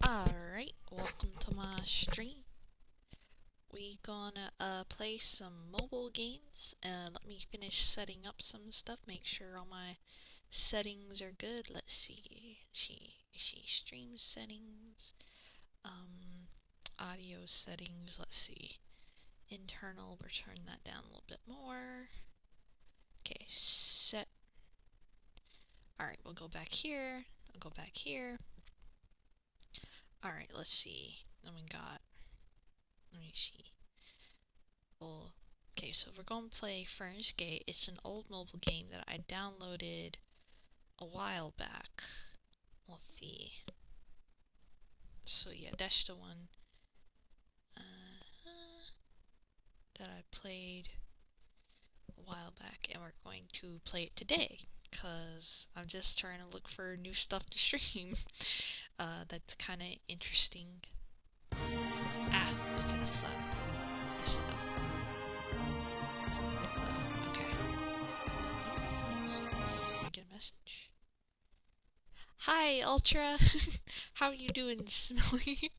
Alright, welcome to my stream. We gonna play some mobile games. Let me finish setting up some stuff, make sure all my settings are good. Let's see. Stream settings, audio settings, let's see. Internal, we'll turn that down a little bit more. Okay, set. Alright, we'll go back here. I'll go back here. Alright, let's see. Then we got, let me see. Well, okay, so we're going to play Frenz. It's an old mobile game that I downloaded a while back. Let's see. So yeah, that's the one that I played a while back, and we're going to play it today, because I'm just trying to look for new stuff to stream. That's kind of interesting. Ah, okay, that's loud. That's loud. Okay. I get a message. Hi, Ultra. How are you doing, Smelly?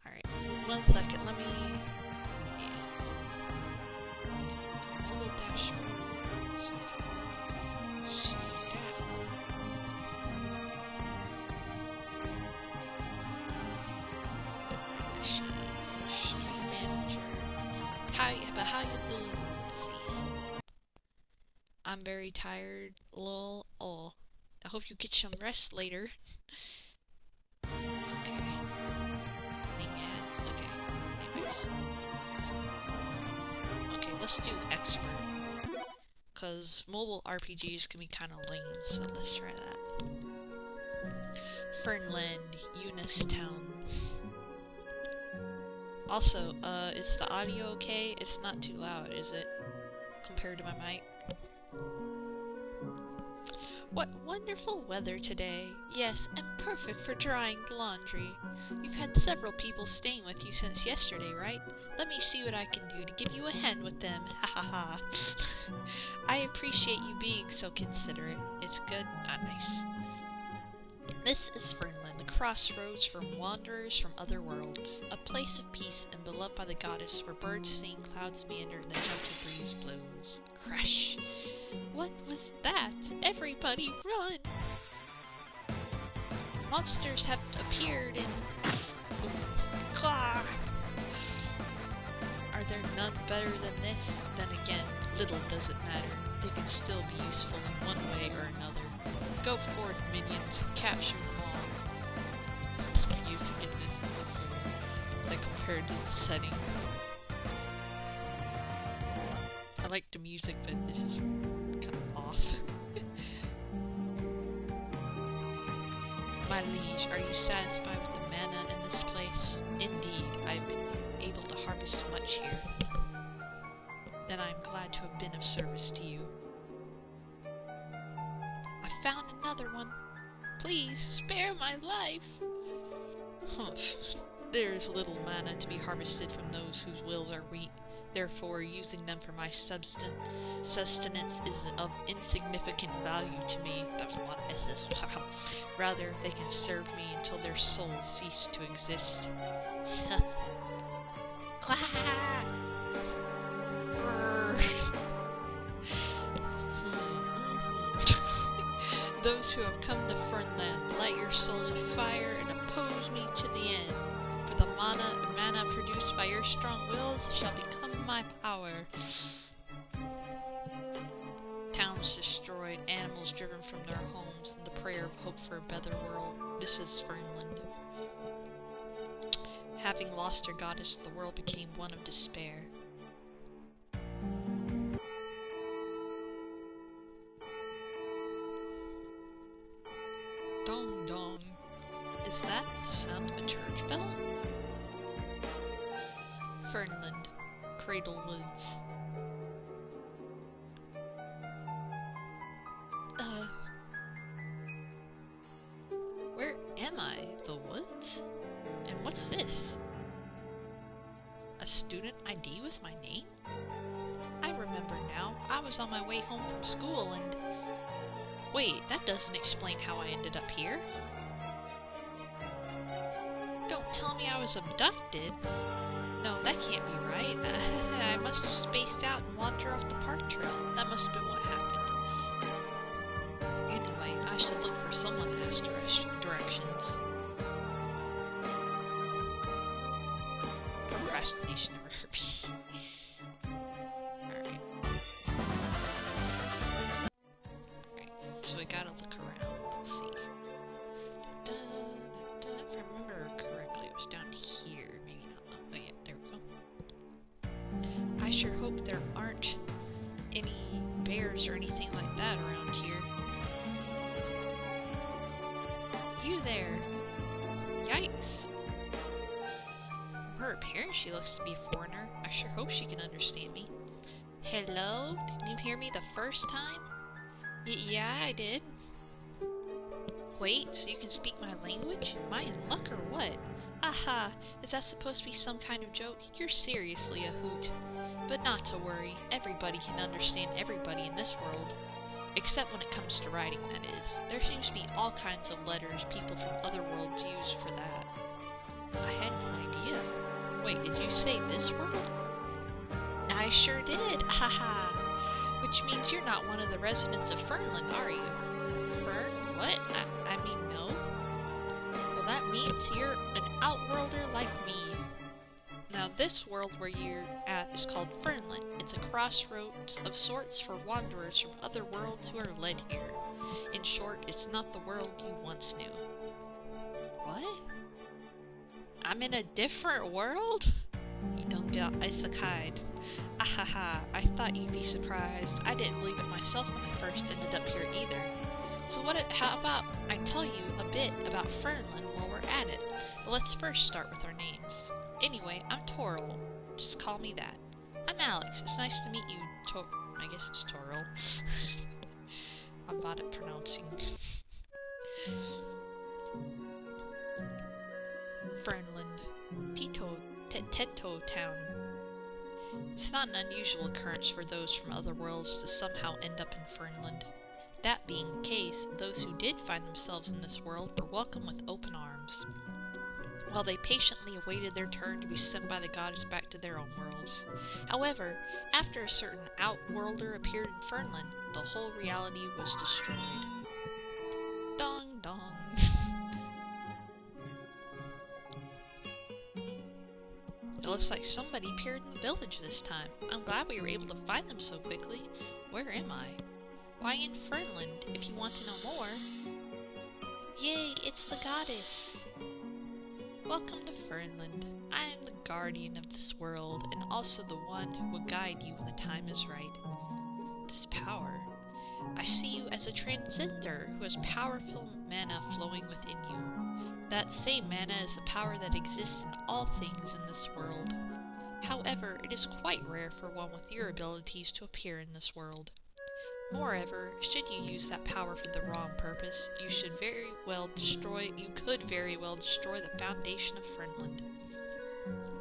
Alright, 1 second, let me... Yeah. Mobile dashboard, so I can slow down. Stream manager. How you doing? Let's see. I'm very tired, lol. Oh, I hope you get some rest later. Okay. Name ads. Okay. Anyways. Okay, let's do expert. Cause mobile RPGs can be kind of lame, so let's try that. Fernland, Eunice Town. Also, is the audio okay? It's not too loud, is it? Compared to my mic? What wonderful weather today. Yes, and perfect for drying laundry. You've had several people staying with you since yesterday, right? Let me see what I can do to give you a hand with them. Ha ha ha. I appreciate you being so considerate. It's good. Ah, nice. This is Fernland, the crossroads for wanderers from other worlds. A place of peace and beloved by the goddess, where birds sing, clouds meander, and the gentle breeze blows. Crash! What was that? Everybody run! Monsters have appeared in... Are there none better than this? Then again, little does it matter. They can still be useful in one way or another. Go forth, minions, capture them all. The music in this is also like compared to the setting. I like the music, but this is kind of off. My liege, are you satisfied with the mana in this place? Indeed, I've been able to harvest much here. Then I am glad to have been of service to you. Found another one. Please spare my life. Humph. There is little mana to be harvested from those whose wills are weak. Therefore, using them for my sustenance is of insignificant value to me. That was a lot of S's. Rather, they can serve me until their souls cease to exist. Those who have come to Fernland, light your souls afire and oppose me to the end. For the mana produced by your strong wills shall become my power. Towns destroyed, animals driven from their homes, and the prayer of hope for a better world. This is Fernland. Having lost their goddess, the world became one of despair. Dong dong. Is that the sound of a church bell? Fernland, Cradle Woods. Where am I? The woods? And what's this? A student ID with my name? I remember now. I was on my way home from school and... Wait, that doesn't explain how I ended up here. me I was abducted? No, that can't be right. I must have spaced out and wandered off the park trail. That must have been what happened. Anyway, I should look for someone that has directions. Procrastination never hurt me. Alright. Alright, so we gotta look around. Let's see. If I remember correctly, it was down here. Maybe not. Oh yeah, there we go. I sure hope there aren't any bears or anything like that around here. You there! Yikes! From her appearance, she looks to be a foreigner. I sure hope she can understand me. Hello? Didn't you hear me the first time? Yeah, I did. Wait, so you can speak my language? Am I in luck or what? Aha! Is that supposed to be some kind of joke? You're seriously a hoot. But not to worry, everybody can understand everybody in this world. Except when it comes to writing, that is. There seems to be all kinds of letters people from other worlds use for that. I had no idea. Wait, did you say this world? I sure did, haha. Which means you're not one of the residents of Fernland, are you? Fern? What? I mean, no. Well, that means you're an outworlder like me. Now, this world where you're at is called Fernland. It's a crossroads of sorts for wanderers from other worlds who are led here. In short, it's not the world you once knew. What? I'm in a different world? You don't get isekai'd. Ahaha, I thought you'd be surprised. I didn't believe it myself when I first ended up here either. So how about I tell you a bit about Fernland while we're at it. But let's first start with our names. Anyway, I'm Toril. Just call me that. I'm Alex. It's nice to meet you, I guess it's Toril. I'm bad at pronouncing. Fernland. Teto Town. It's not an unusual occurrence for those from other worlds to somehow end up in Fernland. That being the case, those who did find themselves in this world were welcomed with open arms, while they patiently awaited their turn to be sent by the goddess back to their own worlds. However, after a certain outworlder appeared in Fernland, the whole reality was destroyed. Dong dong. It looks like somebody appeared in the village this time. I'm glad we were able to find them so quickly. Where am I? Why, in Fernland, if you want to know more. Yay, it's the goddess! Welcome to Fernland. I am the guardian of this world, and also the one who will guide you when the time is right. This power. I see you as a transcender who has powerful mana flowing within you. That same mana is the power that exists in all things in this world. However, it is quite rare for one with your abilities to appear in this world. Moreover, should you use that power for the wrong purpose, you could very well destroy the foundation of Fernland.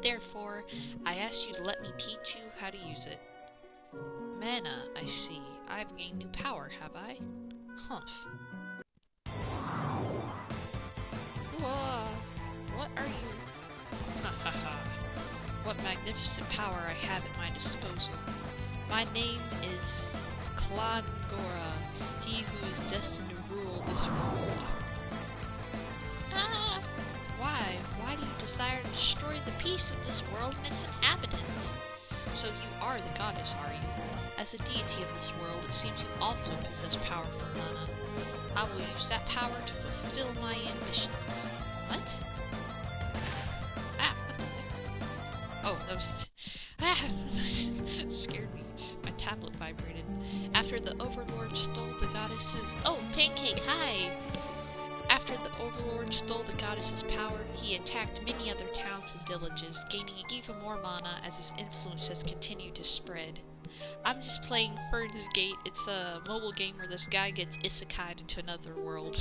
Therefore, I ask you to let me teach you how to use it. Mana, I see. I've gained new power, have I? Humph. Whoa! What are you? Ha ha ha. What magnificent power I have at my disposal. My name is Klangora, he who is destined to rule this world. Ah! Why? Why do you desire to destroy the peace of this world and its inhabitants? So you are the goddess, are you? As a deity of this world, it seems you also possess powerful mana. I will use that power to fulfill my ambitions. What? Ah, what the heck? Oh, that was... Ah! It scared me. My tablet vibrated. After the Overlord stole the goddess's... Oh, Pancake, hi! After the Overlord stole the goddess's power, he attacked many other towns and villages, gaining even more mana as his influence has continued to spread. I'm just playing Fern's Gate. It's a mobile game where this guy gets isekai'd into another world.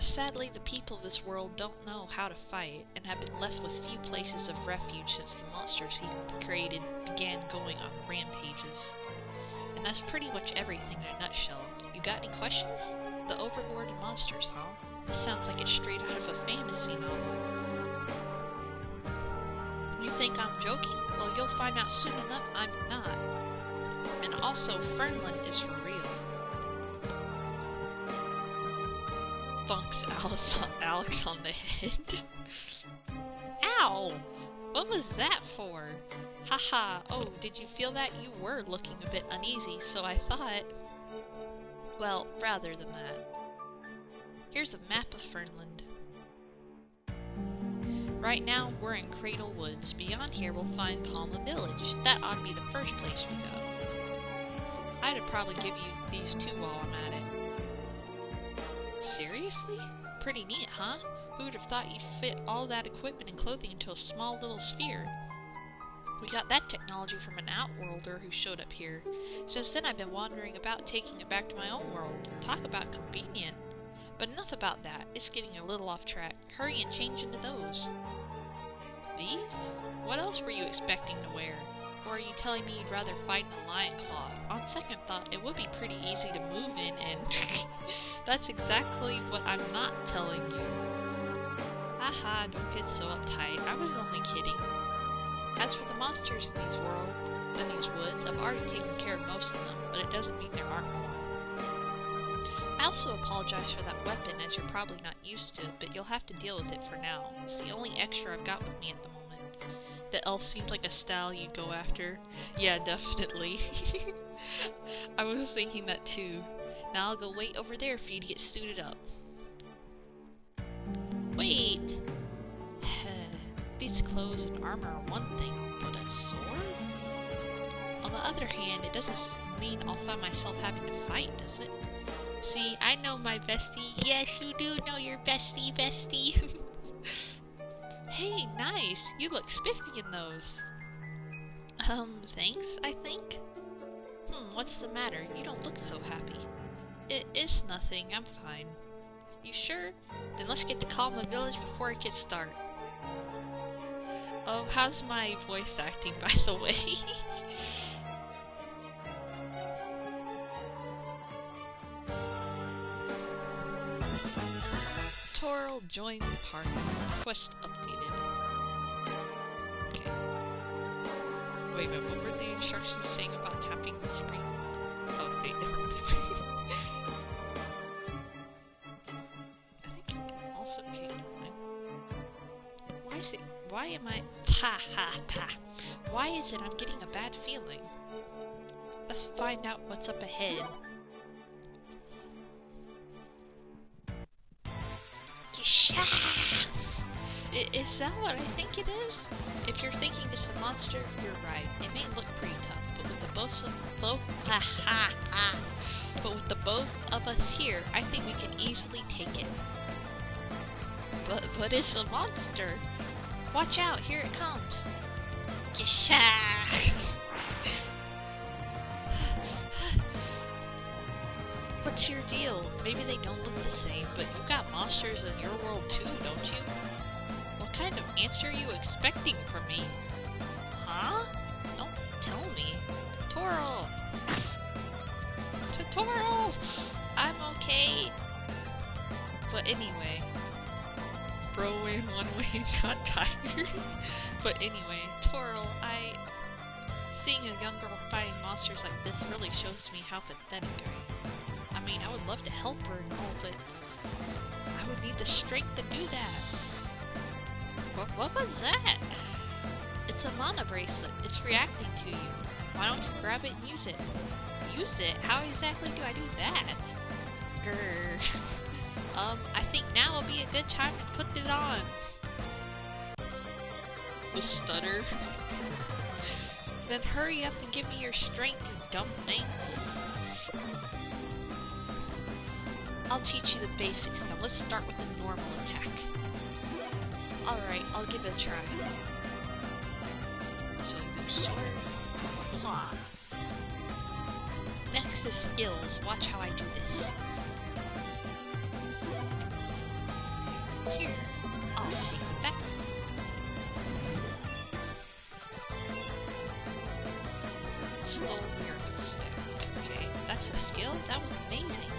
Sadly, the people of this world don't know how to fight, and have been left with few places of refuge since the monsters he created began going on rampages. And that's pretty much everything in a nutshell. You got any questions? The Overlord and monsters, huh? This sounds like it's straight out of a fantasy novel. You think I'm joking? Well, you'll find out soon enough I'm not. And also, Fernland is for real. Bunks Alex on the head. Ow! What was that for? Haha, oh, did you feel that? You were looking a bit uneasy, so I thought... Well, rather than that. Here's a map of Fernland. Right now, we're in Cradle Woods. Beyond here, we'll find Calma Village. That ought to be the first place we go. I'd probably give you these two while I'm at it. Seriously? Pretty neat, huh? Who would have thought you'd fit all that equipment and clothing into a small little sphere? We got that technology from an outworlder who showed up here. Since then I've been wandering about taking it back to my own world. Talk about convenient. But enough about that. It's getting a little off track. Hurry and change into those. These? What else were you expecting to wear? Or are you telling me you'd rather fight in a lion claw? On second thought, it would be pretty easy to move in and... That's exactly what I'm not telling you. Aha, don't get so uptight. I was only kidding. As for the monsters in these woods, I've already taken care of most of them, but it doesn't mean there aren't more. I also apologize for that weapon, as you're probably not used to it, but you'll have to deal with it for now. It's the only extra I've got with me at the moment. The elf seems like a style you'd go after. Yeah, definitely. I was thinking that too. Now I'll go wait over there for you to get suited up. Wait! These clothes and armor are one thing, but a sword? On the other hand, it doesn't mean I'll find myself having to fight, does it? See, I know my bestie. Yes, you do know your bestie. Hey, nice! You look spiffy in those. Thanks, I think? What's the matter? You don't look so happy. It's nothing, I'm fine. You sure? Then let's get to Calma Village before it gets dark. Oh, how's my voice acting, by the way? Toril joined the party. Quest updated. Okay. Wait a minute, what were the instructions saying about tapping the screen? Oh, wait, never mind. I think you can also... Okay, never mind. Why am I... Why is it I'm getting a bad feeling? Let's find out what's up ahead. Is that what I think it is? If you're thinking it's a monster, you're right. It may look pretty tough, but with the both of us here, I think we can easily take it. But it's a monster. Watch out, here it comes. What's your deal? Maybe they don't look the same, but you've got monsters in your world too, don't you? What kind of answer are you expecting from me? Huh? Don't tell me. Toril! Toril! I'm okay. But anyway. Bro ran one way and got tired. But anyway, Toril, seeing a young girl fighting monsters like this really shows me how pathetic I am. I mean, I would love to help her and all, but I would need the strength to do that. What was that? It's a mana bracelet. It's reacting to you. Why don't you grab it and use it? Use it? How exactly do I do that? Grrr. I think now will be a good time to put it on. The stutter. Then hurry up and give me your strength, you dumb thing. I'll teach you the basics now. Let's start with the normal attack. Alright, I'll give it a try. So you do sword. Blah. Next is skills. Watch how I do this. Here, I'll take that. Stole miracle stack. Okay, that's a skill? That was amazing.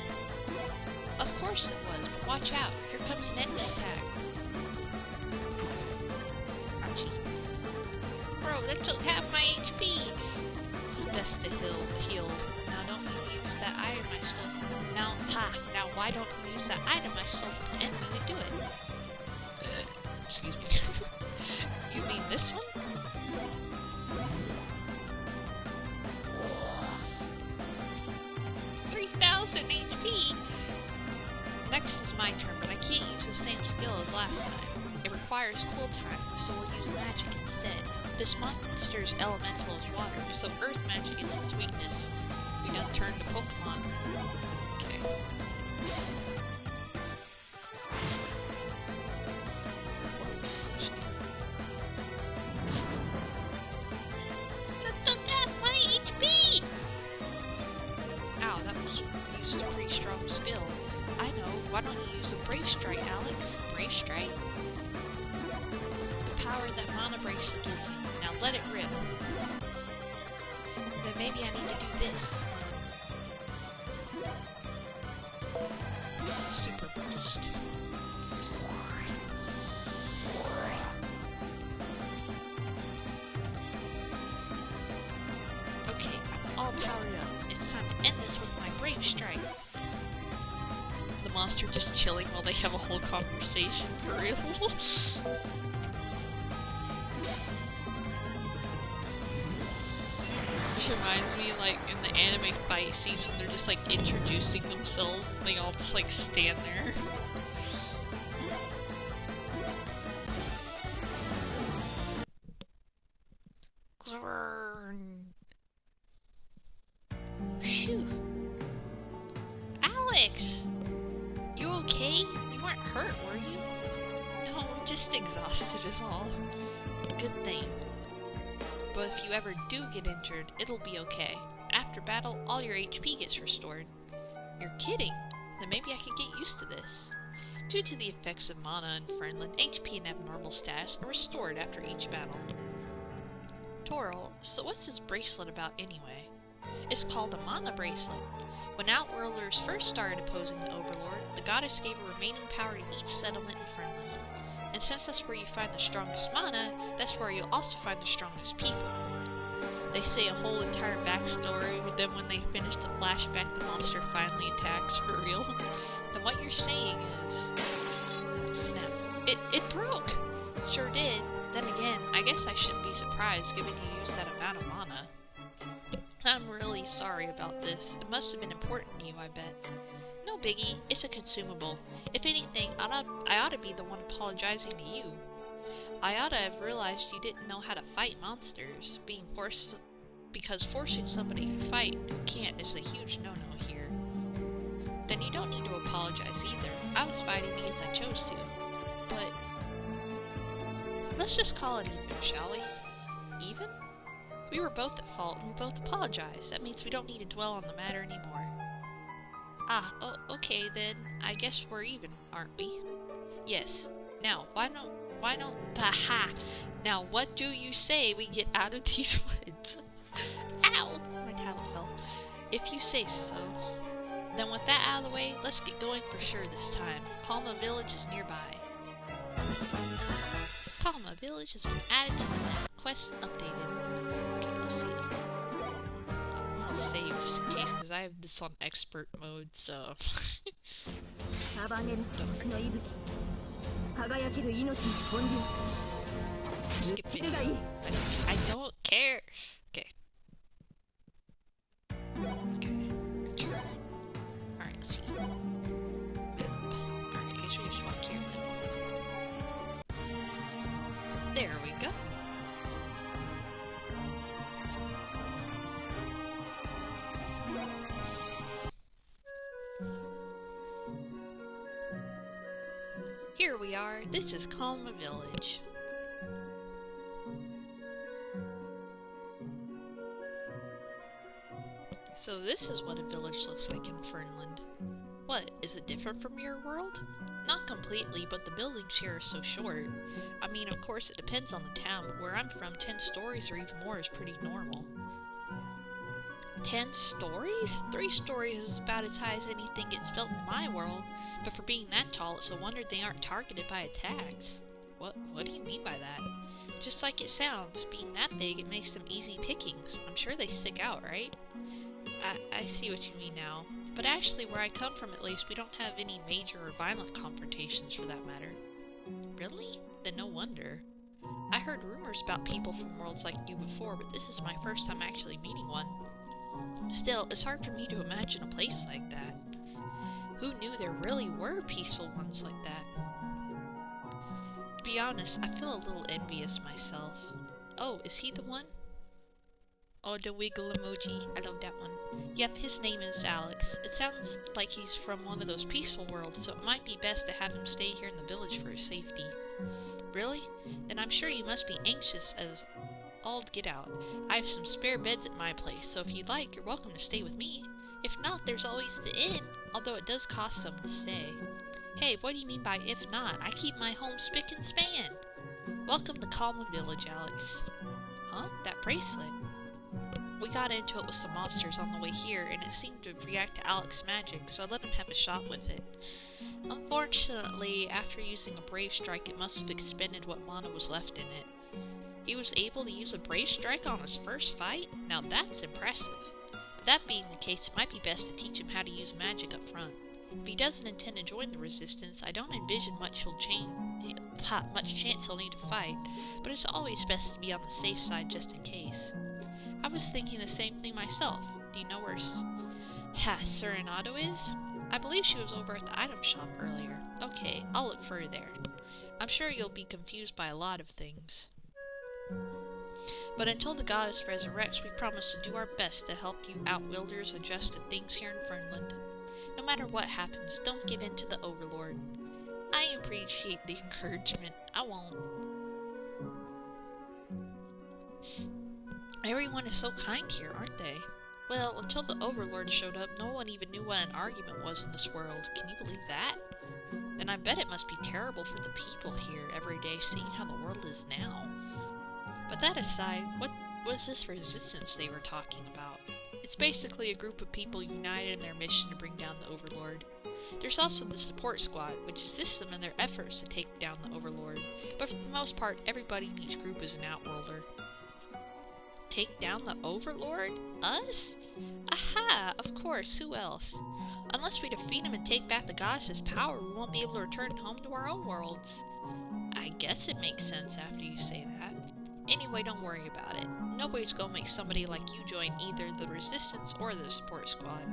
Of course it was, but watch out. Here comes an enemy attack. Ouchie. Bro, that took half my HP. It's best to heal. Now don't you use that item I stole from... Now why don't you use that item I stole from the enemy to do it? Excuse me. You mean this one? HP! Next is my turn, but I can't use the same skill as last time. It requires cool time, so we'll use magic instead. This monster's elemental is water, so earth magic is its weakness. We done turned to Pokemon. Okay. That took out my HP! Ow, that was used a pretty strong skill. I know, why don't you use a Brave Strike, Alex? Brave Strike? The power that Mana Bracelet gives you. Now let it rip. Then maybe I need to do this. Super Boost. Okay, I'm all powered up. It's time to end this with my Brave Strike. The monster just chilling while they have a whole conversation, for real. This reminds me, like, in the anime fight scenes when they're just, like, introducing themselves and they all just, like, stand there. Phew. Alex! You okay? You weren't hurt, were you? No, just exhausted is all. Good thing. But if you ever do get injured, it'll be okay. After battle, all your HP gets restored. You're kidding? Then maybe I could get used to this. Due to the effects of mana in Frenland, HP and abnormal status are restored after each battle. Toril, so what's this bracelet about anyway? It's called a Mana Bracelet. When Outworlders first started opposing the Overlord, the goddess gave a remaining power to each settlement in Frenland. And since that's where you find the strongest mana, that's where you'll also find the strongest people. They say a whole entire backstory, but then when they finish the flashback, the monster finally attacks, for real. Then what you're saying is... Snap. It broke! Sure did. Then again, I guess I shouldn't be surprised given you used that amount of mana. I'm really sorry about this. It must have been important to you, I bet. No biggie, it's a consumable. If anything, I ought to be the one apologizing to you. I ought to have realized you didn't know how to fight monsters, because forcing somebody to fight who can't is a huge no-no here. Then you don't need to apologize either. I was fighting because I chose to. But let's just call it even, shall we? Even? We were both at fault and we both apologized. That means we don't need to dwell on the matter anymore. Ah, oh, okay then. I guess we're even, aren't we? Yes. Now, why don't, aha! Now, what do you say we get out of these woods? Ow! My tablet fell. If you say so. Then with that out of the way, let's get going for sure this time. Kalma Village is nearby. Kalma Village has been added to the map. Quest updated. Okay, let's see. I'm gonna save just in case, because I have this on expert mode, so... Skip video. I don't care. Okay. Okay. Return. Alright, let's see. Map. Alright, I guess we just walk here then. There we go. Here we are. This is Kalma Village. So this is what a village looks like in Fernland. What, is it different from your world? Not completely, but the buildings here are so short. I mean, of course it depends on the town, but where I'm from, 10 stories or even more is pretty normal. 10 stories? 3 stories is about as high as anything gets built in my world. But for being that tall, it's a wonder they aren't targeted by attacks. What do you mean by that? Just like it sounds, being that big, it makes them easy pickings. I'm sure they stick out, right? I see what you mean now. But actually, where I come from at least, we don't have any major or violent confrontations for that matter. Really? Then no wonder. I heard rumors about people from worlds like you before, but this is my first time actually meeting one. Still, it's hard for me to imagine a place like that. Who knew there really were peaceful ones like that? To be honest, I feel a little envious myself. Oh, is he the one? Oh, the wiggle emoji. I love that one. Yep, his name is Alex. It sounds like he's from one of those peaceful worlds, so it might be best to have him stay here in the village for his safety. Really? Then I'm sure you must be anxious as all get out. I have some spare beds at my place, so if you'd like, you're welcome to stay with me. If not, there's always the inn, although it does cost some to stay. Hey, what do you mean by if not? I keep my home spick and span. Welcome to Calm Village, Alex. Huh? That bracelet? We got into it with some monsters on the way here, and it seemed to react to Alex's magic, so I let him have a shot with it. Unfortunately, after using a Brave Strike, it must have expended what mana was left in it. He was able to use a Brave Strike on his first fight? Now that's impressive. But that being the case, it might be best to teach him how to use magic up front. If he doesn't intend to join the resistance, I don't envision much chance he'll need to fight, but it's always best to be on the safe side just in case. I was thinking the same thing myself. Do you know where Serenado is? I believe she was over at the item shop earlier. Okay, I'll look for her there. I'm sure you'll be confused by a lot of things. But until the goddess resurrects, we promise to do our best to help you outwielders adjust to things here in Fernland. No matter what happens, don't give in to the Overlord. I appreciate the encouragement. I won't. Everyone is so kind here, aren't they? Well, until the Overlord showed up, no one even knew what an argument was in this world. Can you believe that? Then I bet it must be terrible for the people here every day seeing how the world is now. But that aside, what was this resistance they were talking about? It's basically a group of people united in their mission to bring down the Overlord. There's also the support squad, which assists them in their efforts to take down the Overlord, but for the most part, everybody in each group is an outworlder. Take down the Overlord? Us? Aha! Of course, who else? Unless we defeat him and take back the goddess's power, we won't be able to return home to our own worlds. I guess it makes sense after you say that. Anyway, don't worry about it. Nobody's gonna make somebody like you join either the Resistance or the support squad.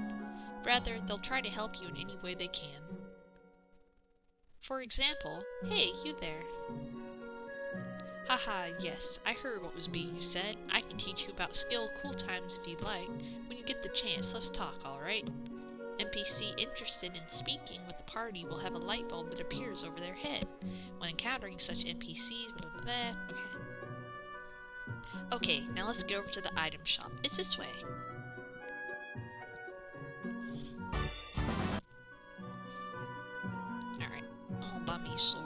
Rather, they'll try to help you in any way they can. For example, hey, you there. Haha, yes, I heard what was being said. I can teach you about skill cool times if you'd like. When you get the chance, let's talk, alright? NPC interested in speaking with the party will have a light bulb that appears over their head. When encountering such NPCs, blah blah blah, okay, now let's get over to the item shop. It's this way. Alright, I'm gonna buy me a sword.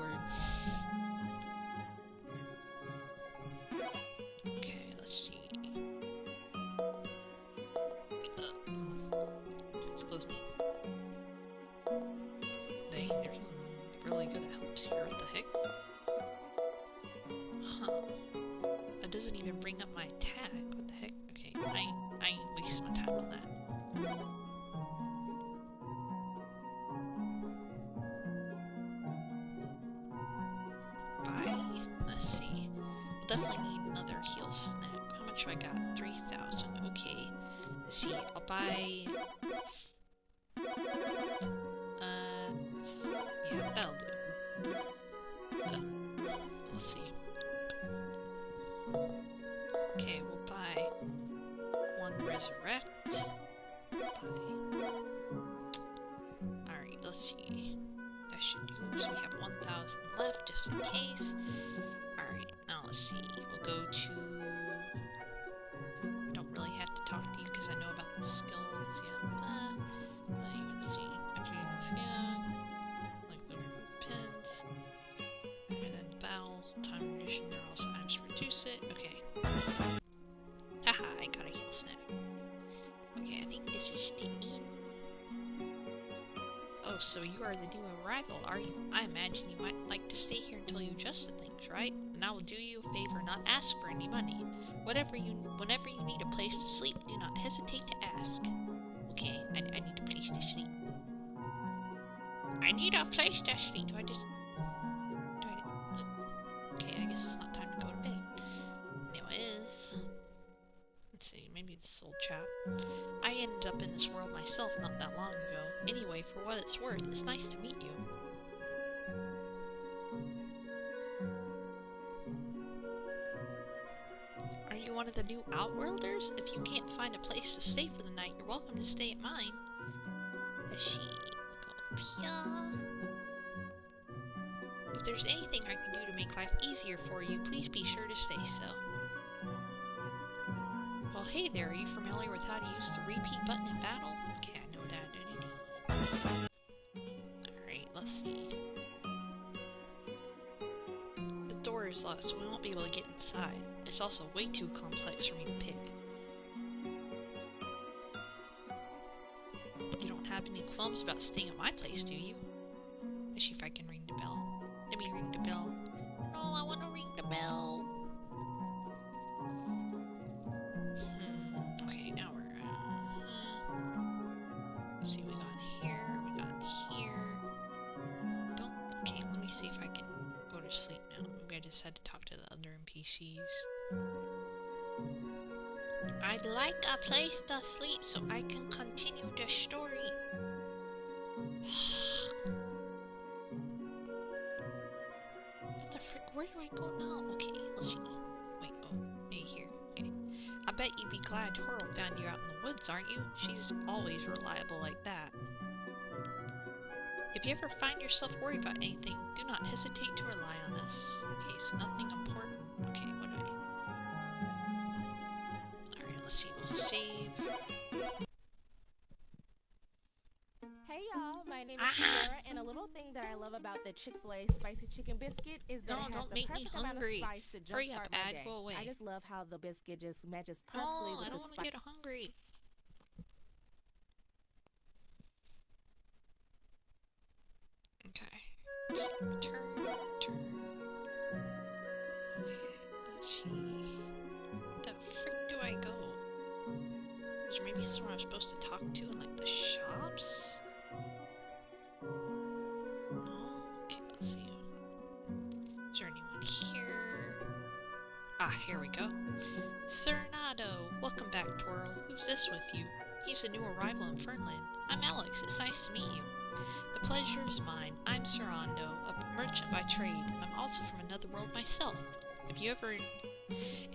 Okay, let's see. Excuse me. Dang, there's something really good that helps here. What the heck? Huh. That doesn't even bring up my attack. What the heck? Okay, I ain't wasting my time on that. Let's see. We'll definitely need another heal snack. How much do I got? 3,000. Okay. Let's see. I'll buy... yeah, that'll do. Let's see. Okay, we'll buy one resurrect. Alright, let's see. That should do. So we have 1,000 left just in case. Alright, now let's see. We'll go to... I don't really have to talk to you because I know about the skill. Let's see. Let's see. Okay, yeah. Like the pins. And then battle, time reduction, there are also items to reduce it. Okay. Haha, I got a heal snack. Okay, I think this is the inn. Oh, so you are the new arrival, are you? I imagine you might like to stay here until you adjust to things, right? And I will do you a favor, not ask for any money. Whenever you need a place to sleep, do not hesitate to ask. Okay, I need a place to sleep. I need a place to sleep. Okay, I guess it's not time to go to bed. No, it is. Let's see, maybe this old chap. I ended up in this world myself not that long ago. Anyway, for what it's worth, it's nice to meet you. Are you one of the new Outworlders? If you can't find a place to stay for the night, you're welcome to stay at mine. Let's see. We'll go up here. If there's anything I can do to make life easier for you, please be sure to say so. Well, hey there, are you familiar with how to use the repeat button in battle? Okay, I know that. Alright, let's see. The door is locked, so we won't be able to get inside. It's also way too complex for me to pick. You don't have any qualms about staying at my place, do you? Let's see if I can ring the bell. Let me ring the bell. No, I want to ring the bell. Okay, now we're let's see, we got here, okay, let me see if I can go to sleep now. Maybe I just had to talk to the other NPCs. I'd like a place to sleep so I can continue the story. What the frick? Where do I go now? Okay, let's see. Wait, oh, maybe here. Okay. I bet you'd be glad Toril found you out in the woods, aren't you? She's always reliable like that. If you ever find yourself worried about anything, do not hesitate to rely on us. Okay, so nothing important. Okay, what do Alright, let's see, we'll save. Hey y'all, my name is Sarah, and a little thing that I love about the Chick-fil-A spicy chicken biscuit is that it has the perfect amount of spice to jumpstart my day. Go away. I just love how the biscuit just matches perfectly with I the don't want to get hungry. Okay. Let's see, return. Let's see. Where the frick do I go? Is there maybe someone I'm supposed to talk to in, like, the shops? No? Okay, let's see. Is there anyone here? Ah, here we go. Serenado! Welcome back, Toril. Who's this with you? He's a new arrival in Fernland. I'm Alex. It's nice to meet you. The pleasure is mine. I'm Serando, a merchant by trade, and I'm also from another world myself. If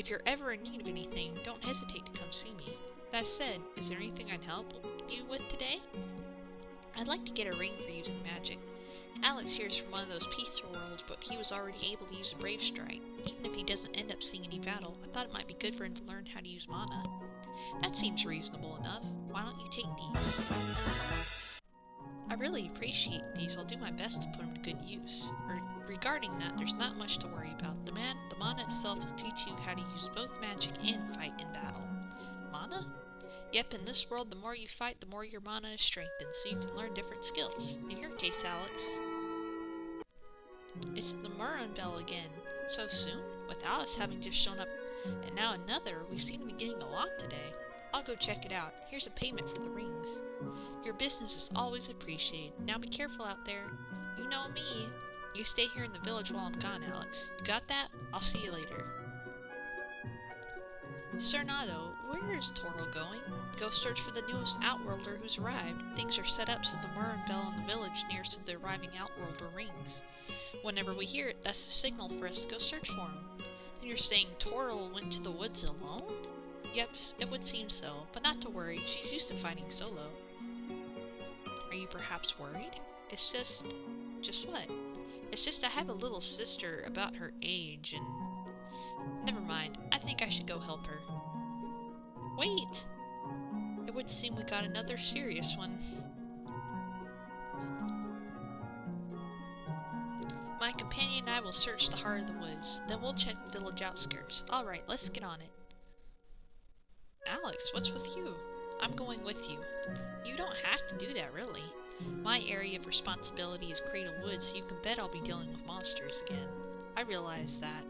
you're ever in need of anything, don't hesitate to come see me. That said, is there anything I'd help you with today? I'd like to get a ring for using magic. Alex here is from one of those peaceful worlds, but he was already able to use a brave strike. Even if he doesn't end up seeing any battle, I thought it might be good for him to learn how to use mana. That seems reasonable enough. Why don't you take these? I really appreciate these. I'll do my best to put them to good use. Regarding that, there's not much to worry about. The mana itself will teach you how to use both magic and fight in battle. Mana? Yep, in this world, the more you fight, the more your mana is strengthened, so you can learn different skills. In your case, Alex, it's the Murron Bell again. So soon? With Alice having just shown up, and now another, we seem to be getting a lot today. I'll go check it out. Here's a payment for the rings. Your business is always appreciated. Now be careful out there. You know me. You stay here in the village while I'm gone, Alex. You got that? I'll see you later. Serenado, where is Toril going? Go search for the newest Outworlder who's arrived. Things are set up so the Murron Bell in the village nearest to the arriving Outworlder rings. Whenever we hear it, that's the signal for us to go search for him. Then you're saying Toril went to the woods alone? Yep, it would seem so, but not to worry, she's used to fighting solo. Are you perhaps worried? It's just what? It's just I have a little sister about her age, and... Never mind, I think I should go help her. Wait! It would seem we got another serious one. My companion and I will search the heart of the woods, then we'll check the village outskirts. Alright, let's get on it. Alex, what's with you? I'm going with you. You don't have to do that, really. My area of responsibility is Cradle Woods, so you can bet I'll be dealing with monsters again. I realize that.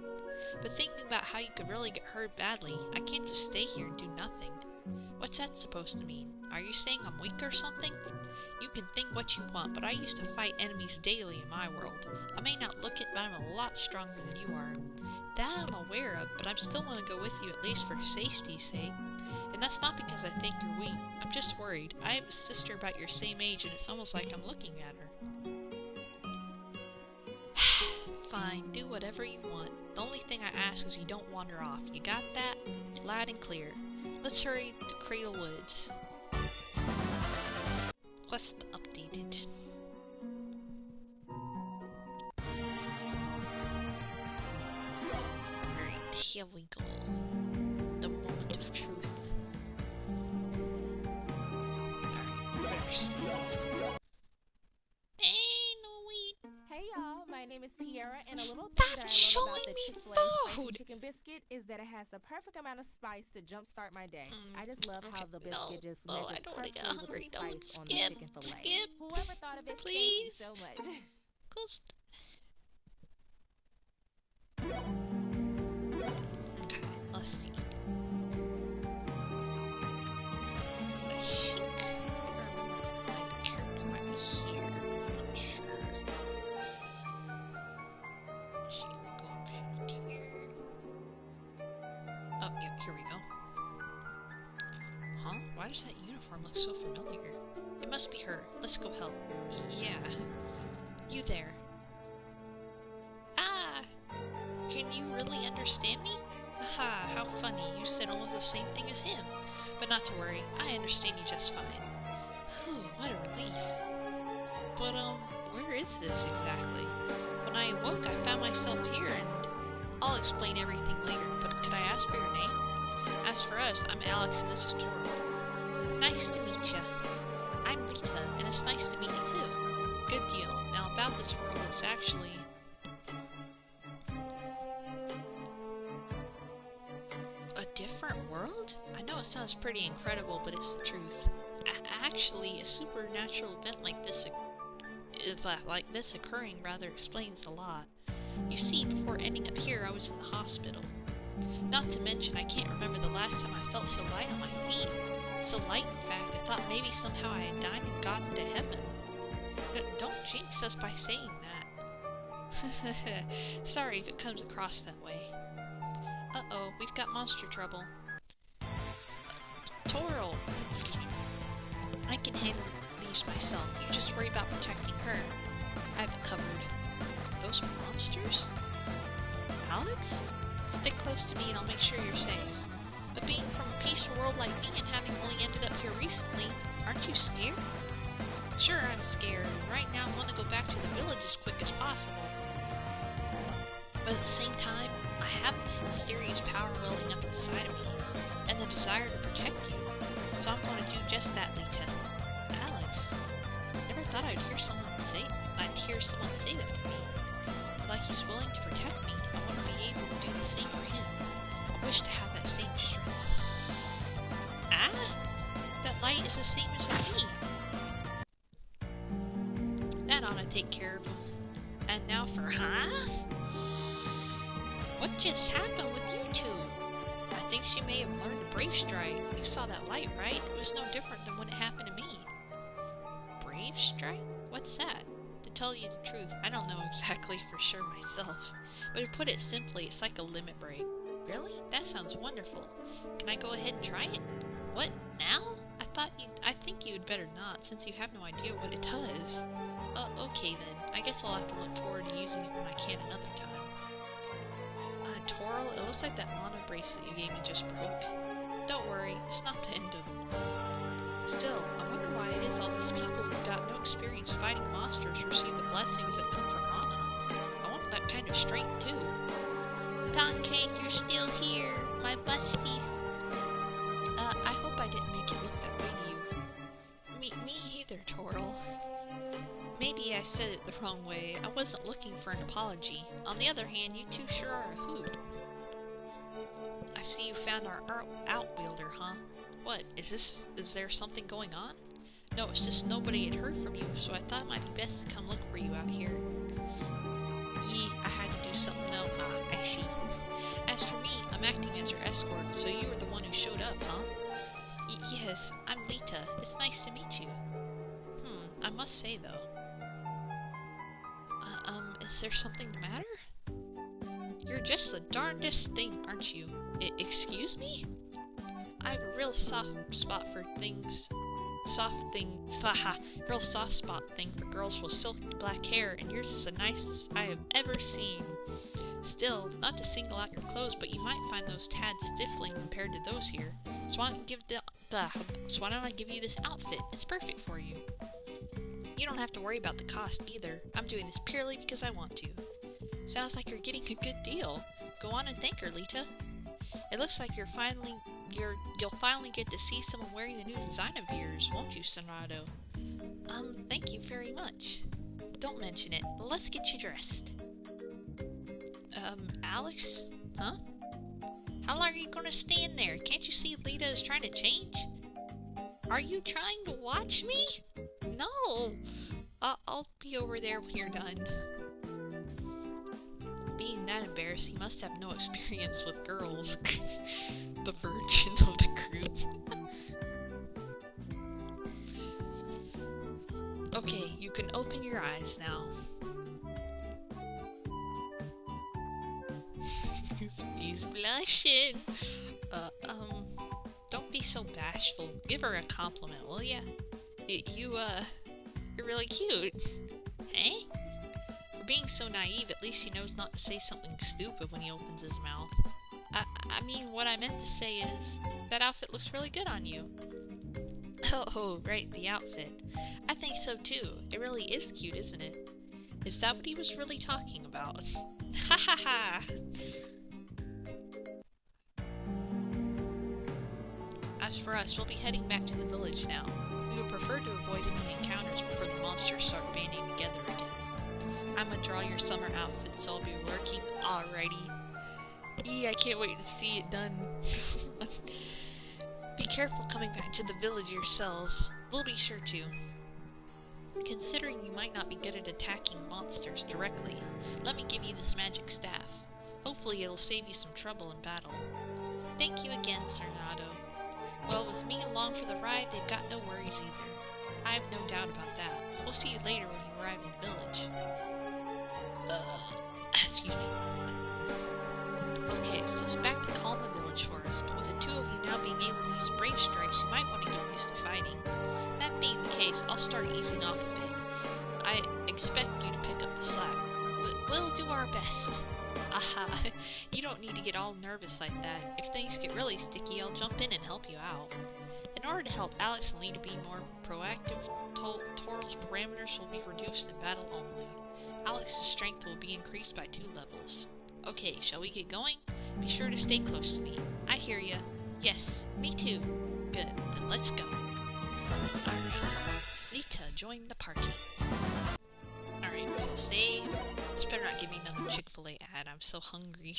But thinking about how you could really get hurt badly, I can't just stay here and do nothing. What's that supposed to mean? Are you saying I'm weak or something? You can think what you want, but I used to fight enemies daily in my world. I may not look it, but I'm a lot stronger than you are. That I'm aware of, but I still want to go with you at least for safety's sake. And that's not because I think you're weak. I'm just worried. I have a sister about your same age, and it's almost like I'm looking at her. Fine, do whatever you want. The only thing I ask is you don't wander off. You got that? Loud and clear. Let's hurry to Cradle Woods. Quest updated. Alright, here we go. The moment of truth. Alright, better save. Hey y'all, my name is Tiara, and a little thing that I love about the Chick-fil-A spicy chicken biscuit is that it has the perfect amount of spice to jumpstart my day. I just love how the biscuit just matches perfectly with the spice on the chicken fillet. Whoever thought of it, please. Thank you so much. Okay, let's see. Here we go. Huh? Why does that uniform look so familiar? It must be her. Let's go help. Yeah. You there. Ah! Can you really understand me? Aha, how funny. You said almost the same thing as him. But not to worry. I understand you just fine. Whew, what a relief. But, where is this exactly? When I awoke, I found myself here, and I'll explain everything later. But could I ask for your name? As for us, I'm Alex and this is Tori. Nice to meet ya. I'm Lita, and it's nice to meet you too. Good deal. Now about this world, it's actually... a different world? I know it sounds pretty incredible, but it's the truth. Actually, a supernatural event like this occurring explains a lot. You see, before ending up here, I was in the hospital. Not to mention, I can't remember the last time I felt so light on my feet. So light, in fact, I thought maybe somehow I had died and gotten to heaven. But don't jinx us by saying that. Sorry if it comes across that way. Uh-oh, we've got monster trouble. Toral! Excuse me. I can handle these myself. You just worry about protecting her. I have it covered. Those are monsters? Alex? Stick close to me and I'll make sure you're safe. But being from a peaceful world like me and having only ended up here recently, aren't you scared? Sure, I'm scared. Right now I want to go back to the village as quick as possible. But at the same time, I have this mysterious power welling up inside of me, and the desire to protect you. So I'm going to do just that, Lita. Alex, never thought I'd hear someone say that to me. But like he's willing to protect me, I want to be able to do the same for him. I wish to have that same strength. Ah? That light is the same as with me. That ought to take care of him. And now for What just happened with you two? I think she may have learned a brave strike. You saw that light, right? It was no different than when it happened to me. Brave strike? What's that? To tell you the truth, I don't know exactly for sure myself. But to put it simply, it's like a limit break. Really? That sounds wonderful. Can I go ahead and try it? What? Now? I think you'd better not, since you have no idea what it does. Okay then. I guess I'll have to look forward to using it when I can another time. Toral, it looks like that mono bracelet you gave me just broke. Don't worry, it's not the end of the world. Still, I wonder why it is all these people who've got no experience fighting monsters receive the blessings that come from Mana. I want that kind of strength too. Pancake, you're still here, my busty. I hope I didn't make it look that way to you. Me either, Toral. Maybe I said it the wrong way. I wasn't looking for an apology. On the other hand, you two sure are a hoot. I see you found our outwielder, huh? What, is there something going on? No, it's just nobody had heard from you, so I thought it might be best to come look for you out here. Yee, I had to do something though. Ah, I see. As for me, I'm acting as your escort, so you were the one who showed up, huh? Yes, I'm Lita. It's nice to meet you. I must say though. Is there something the matter? You're just the darndest thing, aren't you? Excuse me? I have a real soft spot for things. Real soft spot thing for girls with silky black hair, and yours is the nicest I have ever seen. Still, not to single out your clothes, but you might find those tad stifling compared to those here. So why don't I give you this outfit? It's perfect for you. You don't have to worry about the cost either. I'm doing this purely because I want to. Sounds like you're getting a good deal. Go on and thank her, Lita. It looks like you'll finally get to see someone wearing the new design of yours, won't you, Sonado? Thank you very much. Don't mention it. Let's get you dressed. Alex? Huh? How long are you gonna stand there? Can't you see Lita is trying to change? Are you trying to watch me? No! I'll be over there when you're done. Being that embarrassed, he must have no experience with girls. The virgin of the group. Okay, you can open your eyes now. He's blushing. Don't be so bashful. Give her a compliment, will ya? You're really cute. Hey? For being so naive, at least he knows not to say something stupid when he opens his mouth. I mean, what I meant to say is, that outfit looks really good on you. Oh, right, the outfit. I think so too. It really is cute, isn't it? Is that what he was really talking about? Ha ha ha! As for us, we'll be heading back to the village now. We would prefer to avoid any encounters before the monsters start banding together again. I'm gonna draw your summer outfit, so I'll be lurking. Alrighty. I can't wait to see it done. Be careful coming back to the village yourselves. We'll be sure to. Considering you might not be good at attacking monsters directly, let me give you this magic staff. Hopefully it'll save you some trouble in battle. Thank you again, Cernado. Well, with me along for the ride, they've got no worries either. I have no doubt about that. We'll see you later when you arrive in the village. Excuse me. Okay, so it's back to calm the village for us, but with the two of you now being able to use brave stripes, you might want to get used to fighting. That being the case, I'll start easing off a bit. I expect you to pick up the slack. We'll do our best. Aha, you don't need to get all nervous like that. If things get really sticky, I'll jump in and help you out. In order to help Alex and Lee to be more proactive, Toral's parameters will be reduced in battle only. Alex's strength will be increased by 2 levels. Okay, shall we get going? Be sure to stay close to me. I hear ya. Yes, me too. Good, then let's go. Lita, join the party. Alright, so save. Just better not give me another Chick-fil-A ad. I'm so hungry.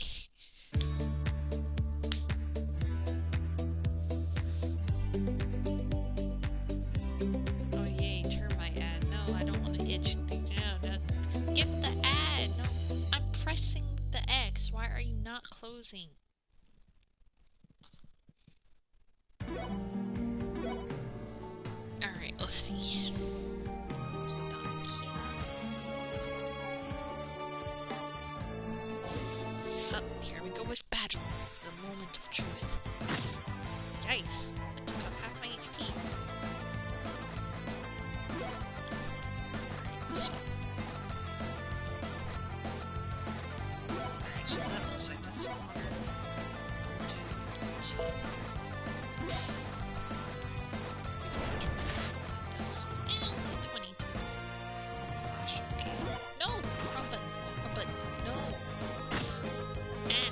Oh yay, termite ad. No, I don't want to itch. No, skip the ad. No, I'm pressing the X. Why are you not closing? Alright, let's see. Here we go with battle, the moment of truth. Yikes, I took off half my HP. Alright, let's see. Alright, so that looks like that's water. 1, 2, 3. And 22. Gosh, okay. No! Wrong button. No! Ah!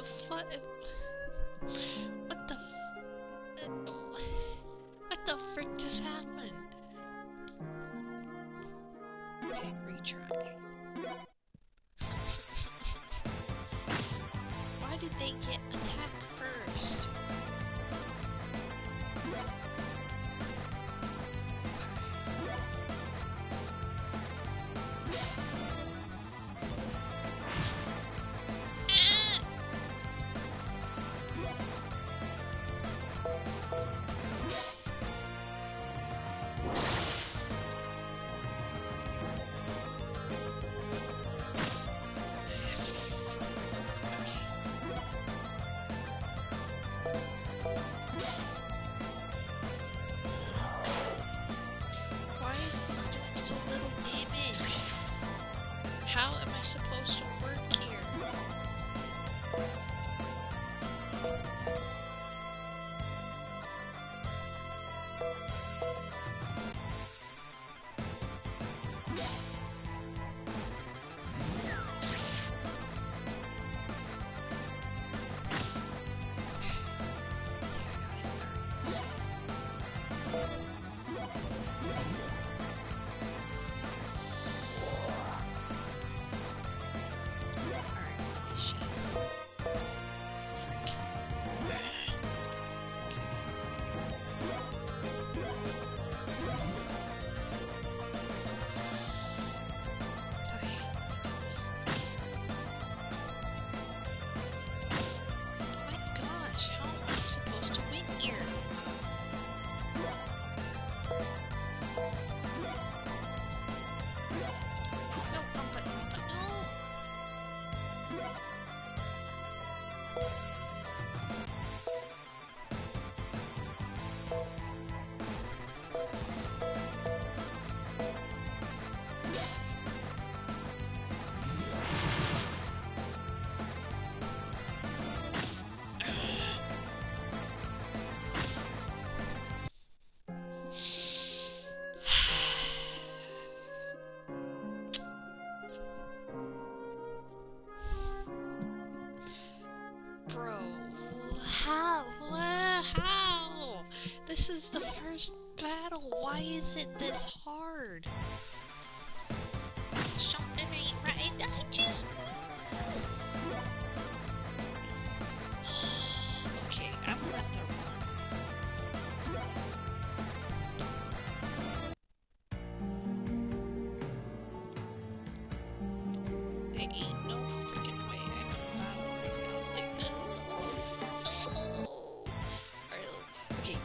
the fuck? What the what the frick just happened? Okay, retry. Why did they get attacked first? Why is this doing so little damage? How am I supposed to work here? Supposed to win here. No, but no. Bro, how? How? This is the first battle. Why is it this hard? Something ain't right. I just... Okay, I'm gonna have to run. There ain't no freaking way I can battle right now like this. No. Okay,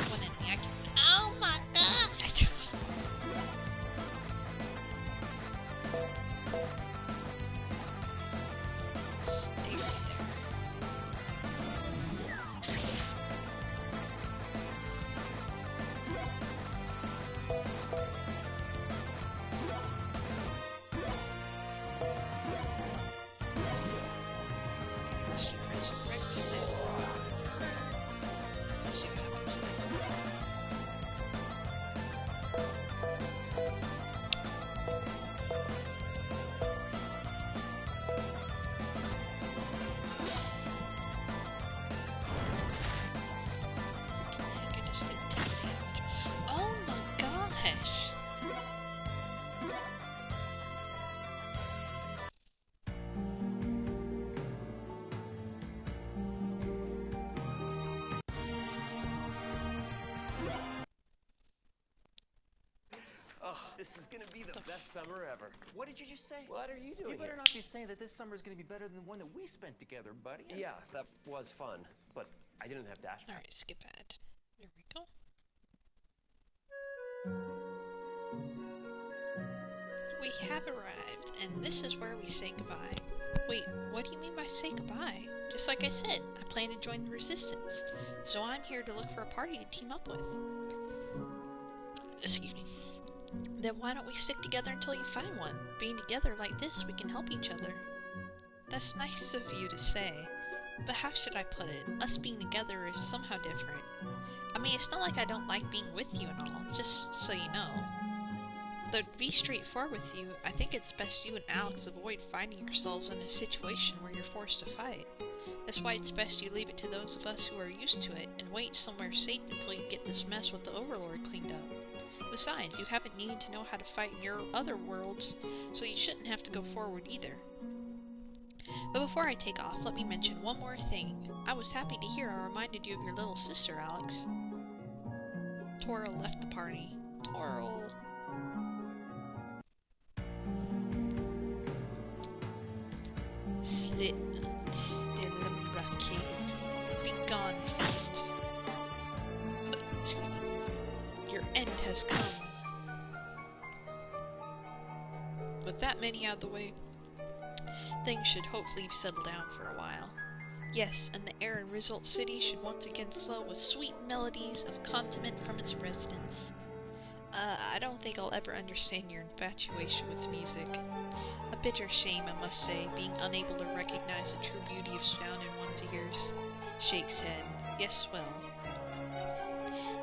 one enemy I can... Oh my god! Stay right there. Unless you resurrect Snap. Let's see what happens now. Freaking heck, I just did 10 damage. Oh my gosh! Oh, this is gonna be the best summer ever. What did you just say? What are you doing You better here? not be saying that this summer is going to be better than the one that we spent together, buddy. Yeah, that was fun, but I didn't have Dash. Alright, skip ad. There we go. We have arrived, and this is where we say goodbye. Wait, what do you mean by say goodbye? Just like I said, I plan to join the Resistance, so I'm here to look for a party to team up with. Excuse me. Then why don't we stick together until you find one? Being together like this, we can help each other. That's nice of you to say, but how should I put it? Us being together is somehow different. I mean, it's not like I don't like being with you and all, just so you know. Though to be straightforward with you, I think it's best you and Alex avoid finding yourselves in a situation where you're forced to fight. That's why it's best you leave it to those of us who are used to it, and wait somewhere safe until you get this mess with the Overlord cleaned up. Besides, you haven't needed to know how to fight in your other worlds, so you shouldn't have to go forward either. But before I take off, let me mention one more thing. I was happy to hear I reminded you of your little sister, Alex. Toril left the party. Toril. Stilumbra Cave. Be gone, fiends. Excuse me. Your end has come. With that many out of the way, things should hopefully settle down for a while. Yes, and the air in Result City should once again flow with sweet melodies of contentment from its residents. I don't think I'll ever understand your infatuation with music. A bitter shame, I must say, being unable to recognize the true beauty of sound in one's ears. Shakes head. Yes, well.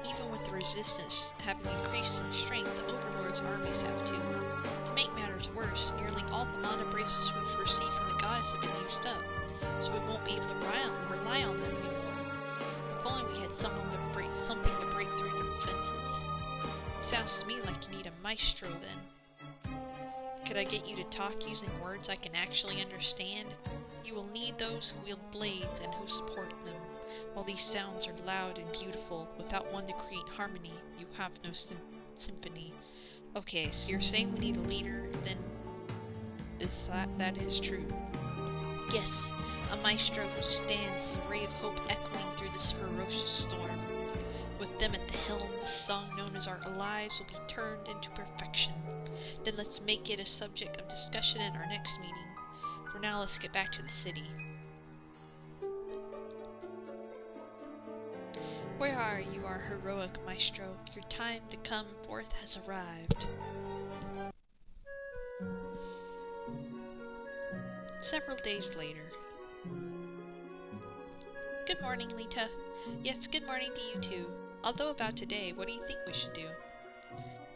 Even with the resistance having increased in strength, the Overlord's armies have too. To make matters worse, nearly all the mana bracelets we've received from the goddess have been used up, so we won't be able to rely on them anymore. If only we had something to break through the defenses. It sounds to me like you need a maestro then. Could I get you to talk using words I can actually understand? You will need those who wield blades and who support them. While these sounds are loud and beautiful, without one to create harmony, you have no symphony. Okay, so you're saying we need a leader, then that is true. Yes, a maestro who stands a ray of hope echoing through this ferocious storm. With them at the helm, the song known as Our Lives will be turned into perfection. Then let's make it a subject of discussion in our next meeting. For now, let's get back to the city. Where are you, our heroic maestro? Your time to come forth has arrived. Several days later. Good morning, Lita. Yes, good morning to you too. Although about today, what do you think we should do?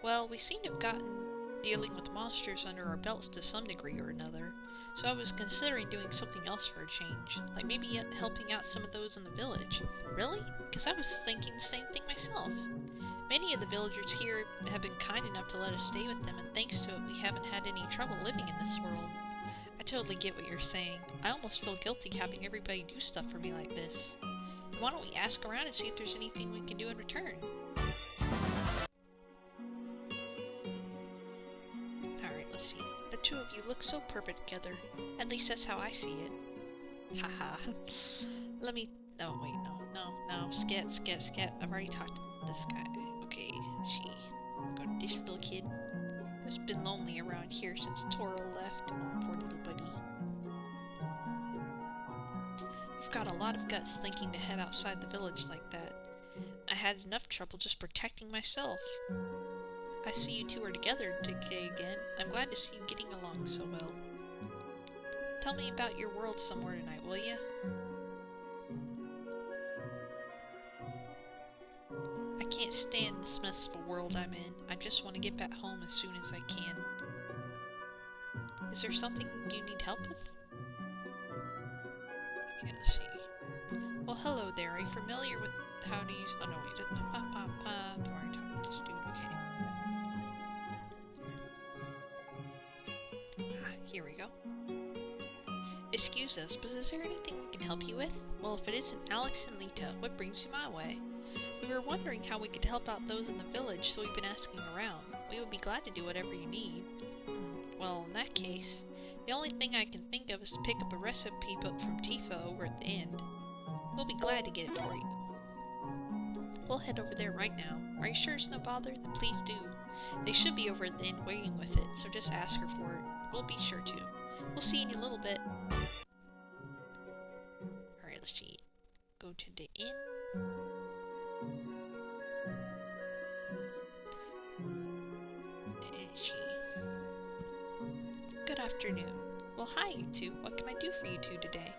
Well, we seem to have gotten dealing with monsters under our belts to some degree or another, so I was considering doing something else for a change, like maybe helping out some of those in the village. Really? Because I was thinking the same thing myself. Many of the villagers here have been kind enough to let us stay with them, and thanks to it we haven't had any trouble living in this world. I totally get what you're saying. I almost feel guilty having everybody do stuff for me like this. Why don't we ask around and see if there's anything we can do in return? Alright, let's see. The two of you look so perfect together. At least that's how I see it. Haha. Let me... Oh, wait, no. Scat. I've already talked to this guy. Okay, let's see. Go to this little kid. Who's been lonely around here since Toril left. Oh, poor little buddy. You've got a lot of guts thinking to head outside the village like that. I had enough trouble just protecting myself. I see you two are together today again. I'm glad to see you getting along so well. Tell me about your world some more tonight, will ya? I can't stand this mess of a world I'm in. I just want to get back home as soon as I can. Is there something you need help with? Okay, let's see. Well, hello there. Are you familiar with how to use... Oh, no, wait. Don't worry, talk to this dude. Okay. Here we go. Excuse us, but is there anything we can help you with? Well, if it isn't Alex and Lita, what brings you my way? We were wondering how we could help out those in the village, so we've been asking around. We would be glad to do whatever you need. Well, in that case, the only thing I can think of is to pick up a recipe book from Tifa over at the inn. We'll be glad to get it for you. We'll head over there right now. Are you sure it's no bother? Then please do. They should be over at the inn waiting with it, so just ask her for it. We'll be sure to. We'll see you in a little bit. Alright, let's see. Go to the inn. Good afternoon. Well, hi you two. What can I do for you two today?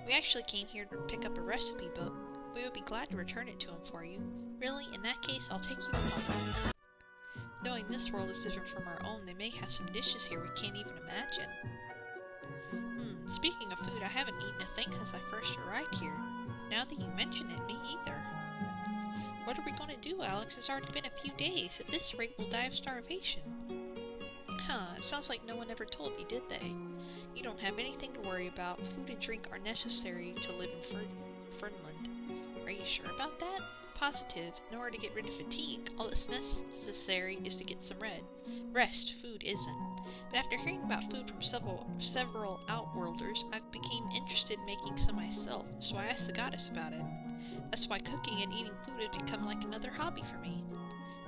We actually came here to pick up a recipe book. We would be glad to return it to him for you. Really? In that case, I'll take you up on that. Knowing this world is different from our own, they may have some dishes here we can't even imagine. Speaking of food, I haven't eaten a thing since I first arrived here. Now that you mention it, me either. What are we going to do, Alex? It's already been a few days. At this rate, we'll die of starvation. Huh, it sounds like no one ever told you, did they? You don't have anything to worry about. Food and drink are necessary to live in Fernland. Are you sure about that? Positive. In order to get rid of fatigue, all that's necessary is to get some rest. Food isn't. But after hearing about food from several Outworlders, I became interested in making some myself, so I asked the goddess about it. That's why cooking and eating food has become like another hobby for me.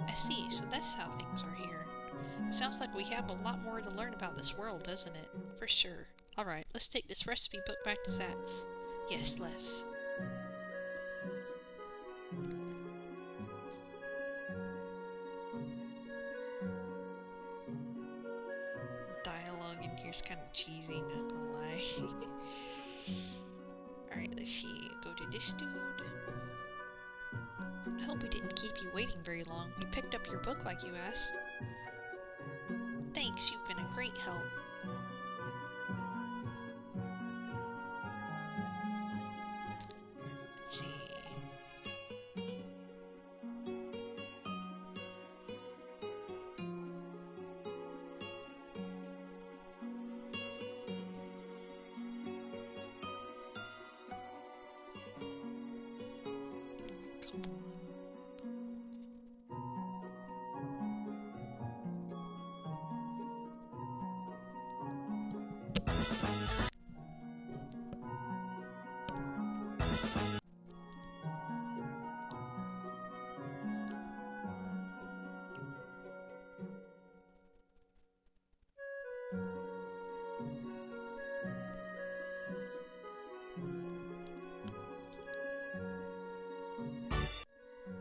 I see, so that's how things are here. It sounds like we have a lot more to learn about this world, doesn't it? For sure. Alright, let's take this recipe book back to Zat's. Yes, let's. Dialogue in here is kind of cheesy, not gonna lie. Alright, let's see. Go to this dude. I hope we didn't keep you waiting very long. We picked up your book like you asked. Thanks, you've been a great help. Let's see. Come on.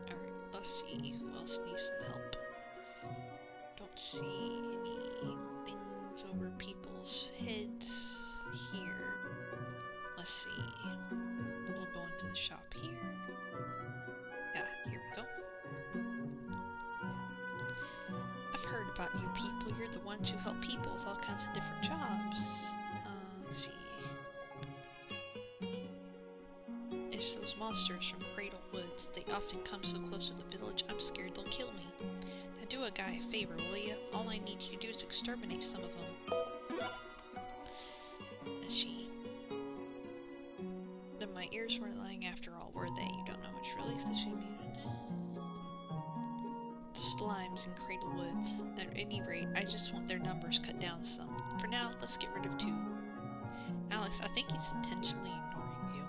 Alright, let's see who else needs some help. Don't see any things over people's heads here. Let's see. We'll go into the shop here. Yeah, here we go. I've heard about you people. You're the ones who help people with all kinds of different jobs. Let's see. It's those monsters from Cradle Woods. They often come so close to the village, I'm scared they'll kill me. Now do a guy a favor, will ya? All I need you to do is exterminate some of them. Let's see. Then my ears weren't lying after all, were they? You don't know much relief this would mean. Slimes in Cradle Woods. At any rate, I just want their numbers cut down some. For now, let's get rid of 2. Alex, I think he's intentionally ignoring you.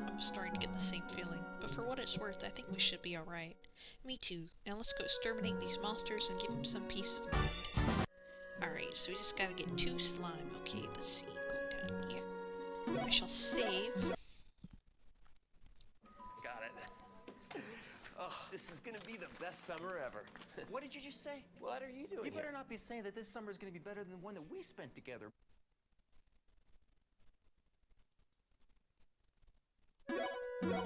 I'm starting to get the same feeling, but for what it's worth, I think we should be alright. Me too. Now let's go exterminate these monsters and give him some peace of mind. Alright, so we just gotta get 2 slime. Okay, let's see. Go down here. I shall save. Got it. Oh, this is gonna be the best summer ever. What did you just say? What are you doing You better here? not be saying that this summer is going to be better than the one that we spent together. Alright,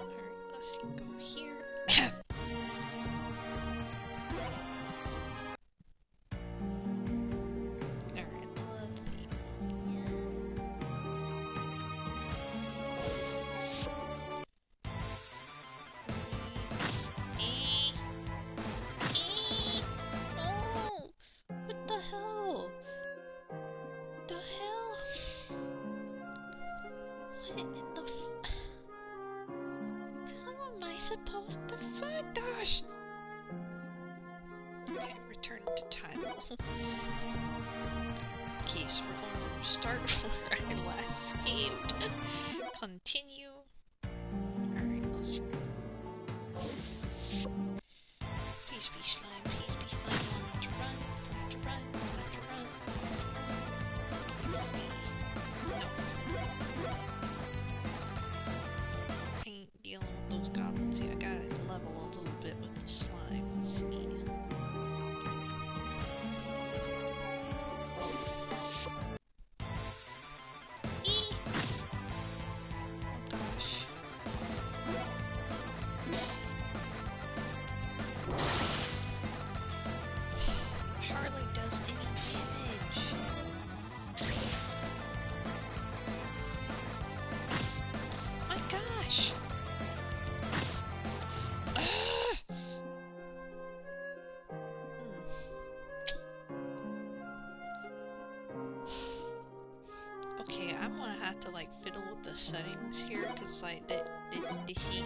let's see. Go here. Alright, lovely. No! What the hell? The hell? What in the How am I supposed to find us? Okay, return to title. Okay, so we're going to start where I last saved. Continue. Alright, let's see. Please be slime, please be slime. I want to run, I want to run, I want to run. No. I ain't dealing with those goblins yet. I gotta level a little bit with the slime. Let's see. Eee! Oh, settings here, because like the heat.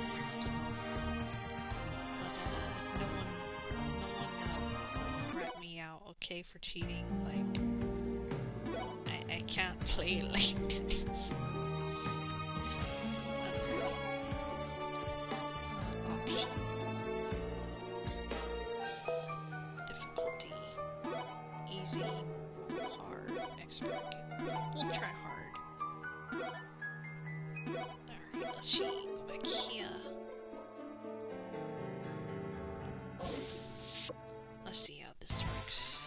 But no one rat me out, okay, for cheating. Like I can't play it like this. Other options. Difficulty: easy, normal, hard, expert. We'll try hard. Alright, let's see. Go back here. Let's see how this works.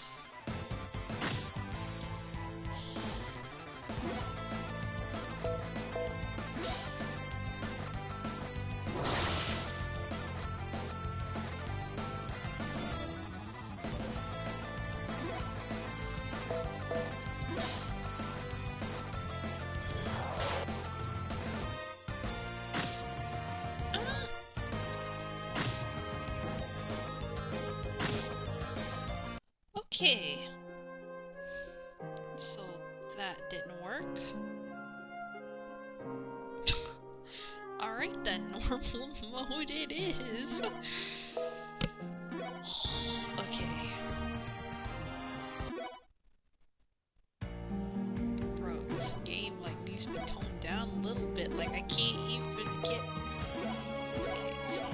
Okay. So that didn't work. Alright then, normal mode it is. Okay. Bro, this game like needs to be toned down a little bit. Like I can't even get. Okay, let's see.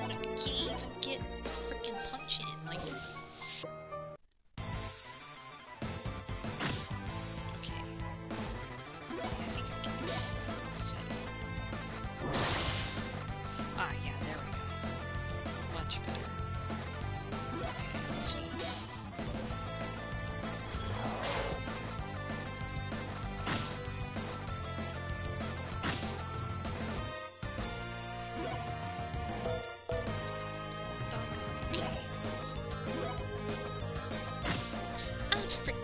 Like I can't even get a freaking punch in. Like. Okay. See, I think I can do that. Let's see. Ah, yeah, there we go. Much better. Okay, let's see. Doggone, okay. So. Ah, frick.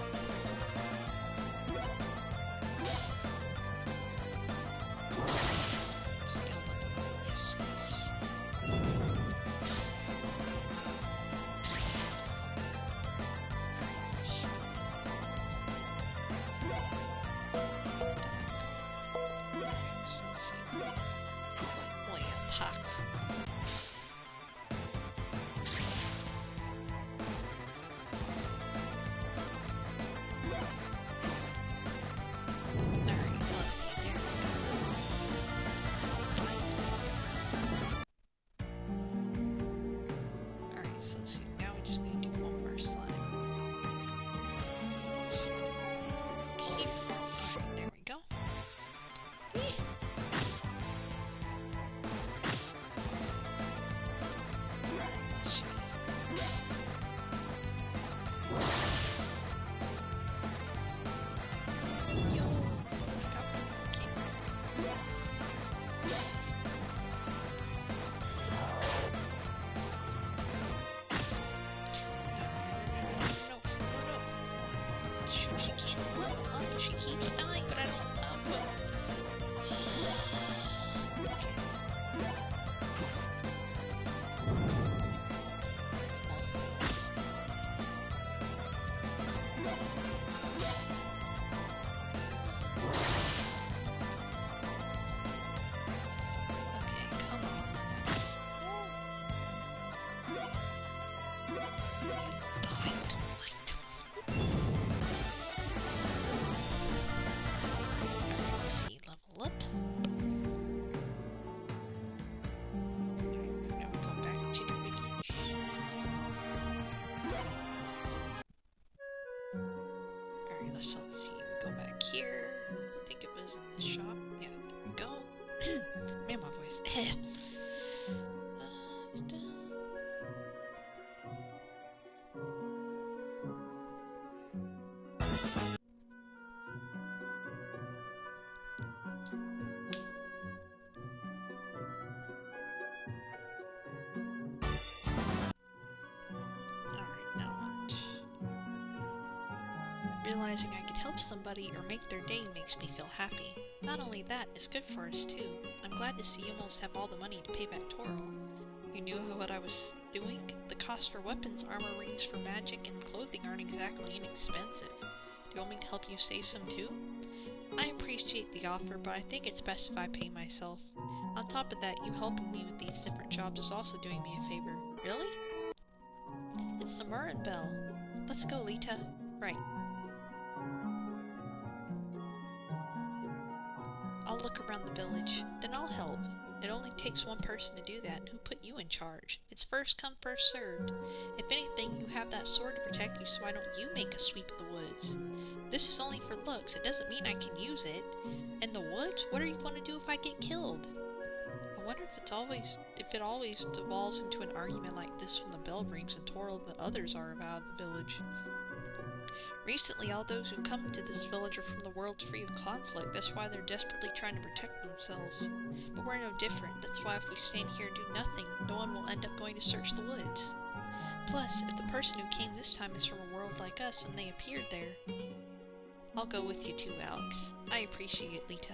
Skill level. Yes, nice. So let's see. Oh yeah, attacked. Alright, let's see. There we go. Alright, so let's see. Now we just need to do one more slime. Alright, there we go. Alright, let's see. Yo, got one. Okay. No. Shoot, she can't level up. She keeps dying, but I don't love her. Okay. Okay, come on. Die, don't like to. Alright, let's see, level up. Alright, now we go back to the village. Alright, let's see, we go back here. I think it was in the shop. Yeah, there we go. Man, my voice. Da-da. Alright, now what? Realizing I could help somebody or make their day makes me feel happy. Not only that, it's good for us too. I'm glad to see you almost have all the money to pay back Toro. You knew what I was doing? The cost for weapons, armor rings for magic, and clothing aren't exactly inexpensive. Do you want me to help you save some too? I appreciate the offer, but I think it's best if I pay myself. On top of that, you helping me with these different jobs is also doing me a favor. Really? It's the Murren Bell. Let's go, Lita. Right. I'll look around the village, then I'll help. It only takes one person to do that, and who put you in charge? It's first come, first served. If anything, you have that sword to protect you, so why don't you make a sweep of the woods? This is only for looks, it doesn't mean I can use it. In the woods? What are you going to do if I get killed? I wonder if it always devolves into an argument like this when the bell rings and Toril and the others are out of the village. Recently, all those who come to this village are from the worlds free of conflict. That's why they're desperately trying to protect themselves. But we're no different. That's why if we stand here and do nothing, no one will end up going to search the woods. Plus, if the person who came this time is from a world like us and they appeared there, I'll go with you too, Alex. I appreciate it, Lita.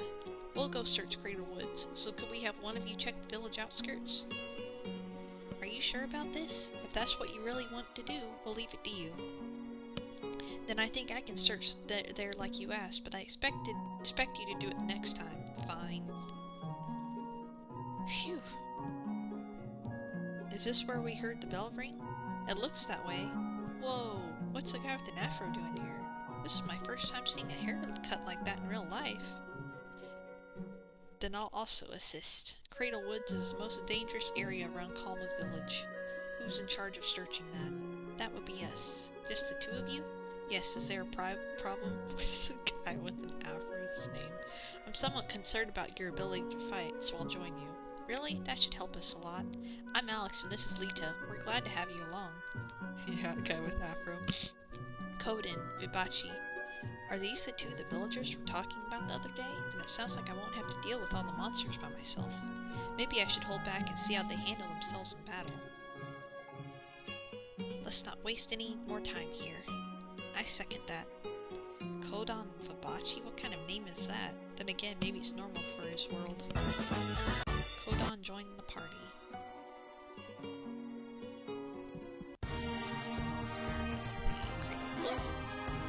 We'll go search Crater Woods. So could we have one of you check the village outskirts? Are you sure about this? If that's what you really want to do, we'll leave it to you. Then I think I can search there like you asked, but I expect you to do it next time. Fine. Phew. Is this where we heard the bell ring? It looks that way. Whoa, what's the guy with an afro doing here? This is my first time seeing a haircut like that in real life. Then I'll also assist. Cradle Woods is the most dangerous area around Kalma Village. Who's in charge of searching that? That would be us. Just the two of you? Yes, is there a problem with the guy with an afro's name? I'm somewhat concerned about your ability to fight, so I'll join you. Really? That should help us a lot. I'm Alex and this is Lita. We're glad to have you along. Yeah, guy with afro. Koden, Vibachi. Are these the two the villagers were talking about the other day? Then it sounds like I won't have to deal with all the monsters by myself. Maybe I should hold back and see how they handle themselves in battle. Let's not waste any more time here. I second that. Kodan Vibachi? What kind of name is that? Then again, maybe it's normal for his world. Kodan joined the party.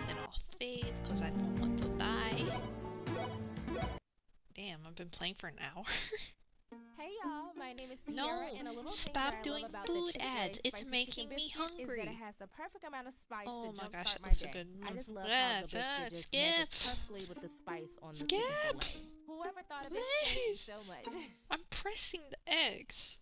Then I'll fave, because I don't want to die. Damn, I've been playing for an hour. Hey y'all, my name is Sierra, No, and a little stop thing that I doing love about food the Chick-fil-A ads. It's spicy making chicken me biscuit hungry. Is that it has the perfect amount of spice Oh to my gosh, jumpstart that my looks so day. good. I just love Yeah, how the biscuit just skip. matches perfectly with the spice on the Skip. chicken fillet. Whoever thought of it, thank you Please. so much. I'm pressing the eggs.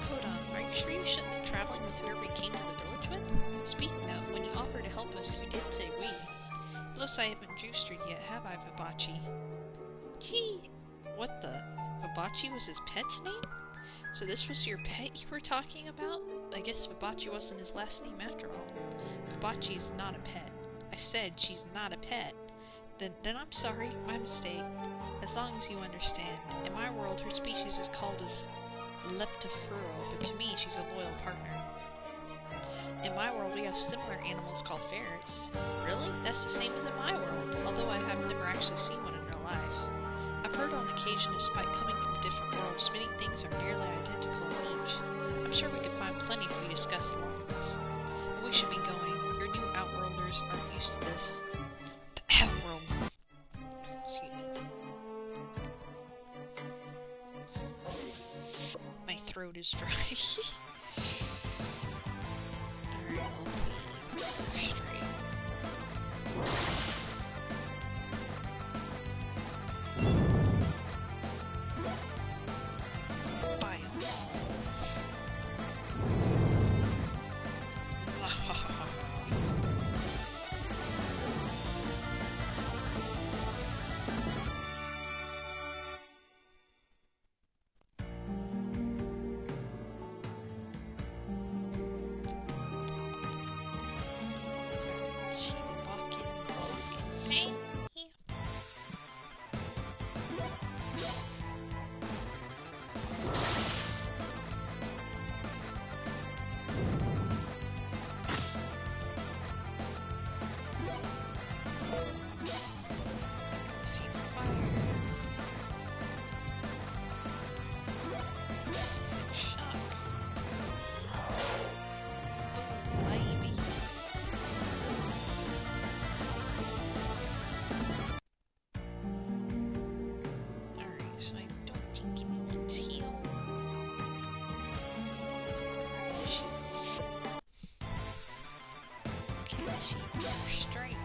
Kodan, are you sure you shouldn't be traveling with whoever you came to the village with? Speaking of, when you offered to help us, you did say we. Looks I haven't juiced yet, have I, Vibachi? Gee! What the? Vibachi was his pet's name? So this was your pet you were talking about? I guess Vibachi wasn't his last name after all. Vibachi is not a pet. I said she's not a pet. Then I'm sorry, my mistake. As long as you understand. In my world, her species is called as Leptofuro, but to me, she's a loyal partner. In my world, we have similar animals called ferrets. Really? That's the same as in my world, although I have never actually seen one in real life. I've heard on occasion, despite coming from different worlds, many things are nearly identical in each. I'm sure we could find plenty if we discuss long enough. But we should be going. Your new Outworlders aren't used to this. The Outworld. Excuse me. My throat is dry. Alright, I'll be straight. Let's see, first strike.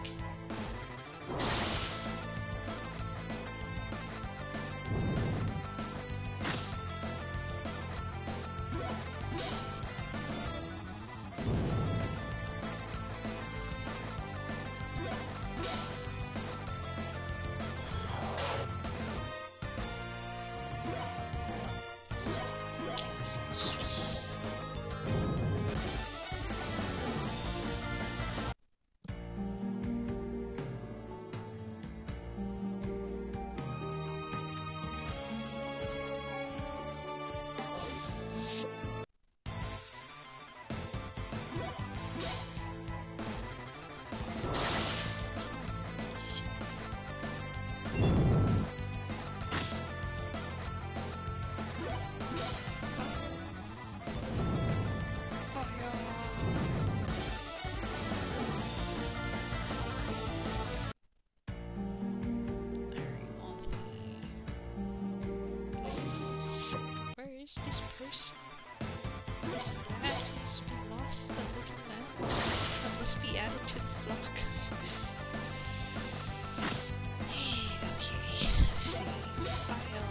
Is this person? This lad who's been lost, the little lamb that must be added to the flock. Hey, okay, see, file.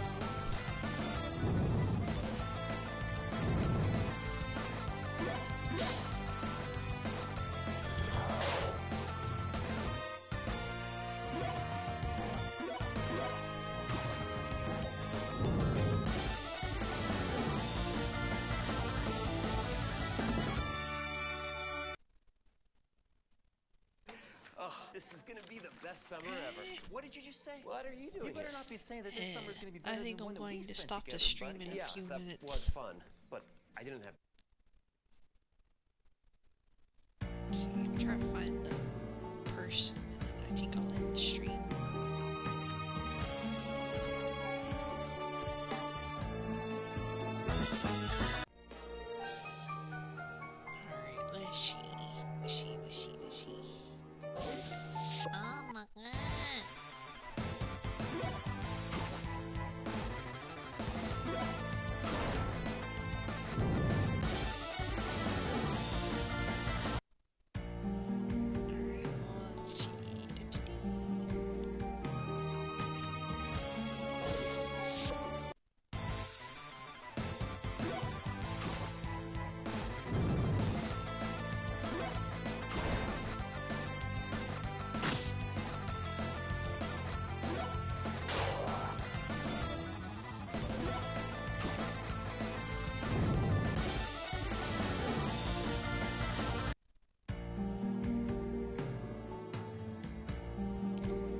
Oh, this is gonna be the best summer ever. What did you just say? What are you doing? You better not be saying that this summer's gonna be better I think than I'm the one that we going to spent stop the together, stream buddy. in a few that minutes. was fun, but I didn't have. See, I'm trying to find the person, and I think I'll end the stream. Alright, let's see. Oh my god! Alright, well, let's see.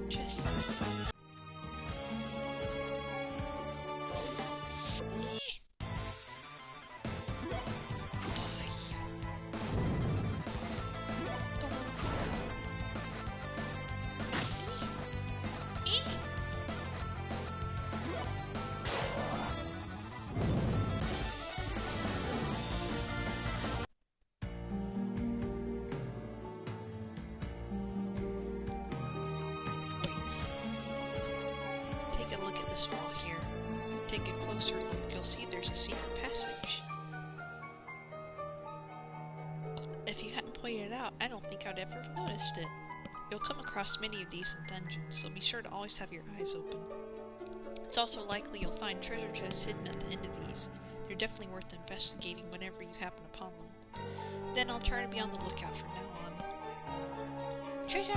Chest. Take a look at this wall here. Take a closer look, you'll see there's a secret passage. If you hadn't pointed it out, I don't think I'd ever have noticed it. You'll come across many of these in dungeons, so be sure to always have your eyes open. It's also likely you'll find treasure chests hidden at the end of these. They're definitely worth investigating whenever you happen upon them. Then I'll try to be on the lookout from now on. Treasure!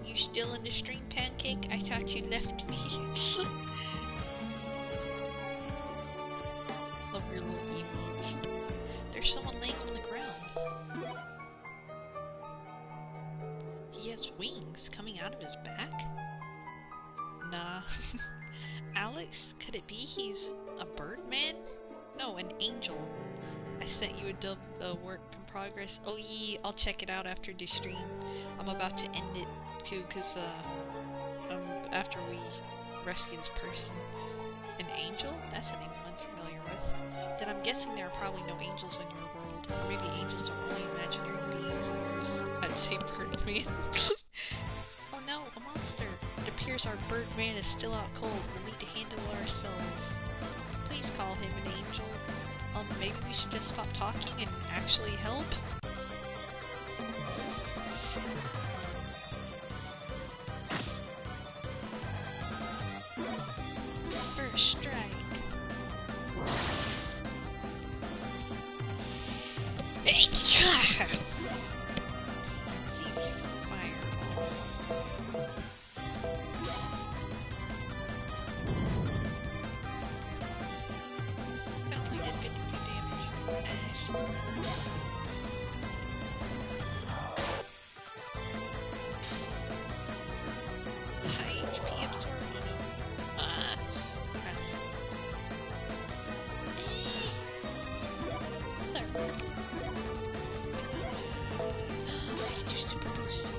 You still in the stream, Pancake? I thought you left me. Love your little emotes. There's someone laying on the ground. He has wings coming out of his back? Nah. Alex, could it be he's a bird man? No, an angel. I sent you a work in progress. Oh yeah, I'll check it out after the stream. I'm about to end it too, cause after we rescue this person. An angel? That's a name I'm unfamiliar with. guessing there are probably no angels in your world. Or maybe angels are only imaginary beings in yours. I'd say Birdman. Oh no, a monster! It appears our Birdman is still out cold. We'll need to handle it ourselves. Please call him an angel. Maybe we should just stop talking and actually help? First strike. Let's see, fireball. That only did 52 damage. Ash. High HP absorb. Oh no. Crap. There. Do super boost.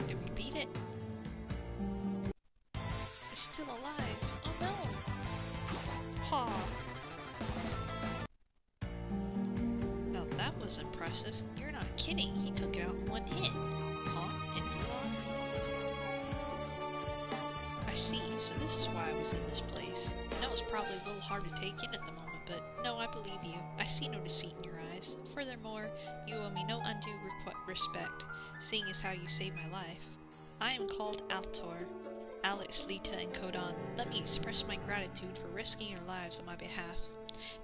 Did we beat it? It's still alive. Oh no! Ha! Now that was impressive. You're not kidding. He took it out in one hit. Huh? And you are? I see. So this is why I was in this place. I know it's probably a little hard to take in at the moment, but no, I believe you. I see no deceit in your eyes. Furthermore, you owe me no undue respect, seeing as how you saved my life. I am called Altor. Alex, Lita, and Kodan, let me express my gratitude for risking your lives on my behalf.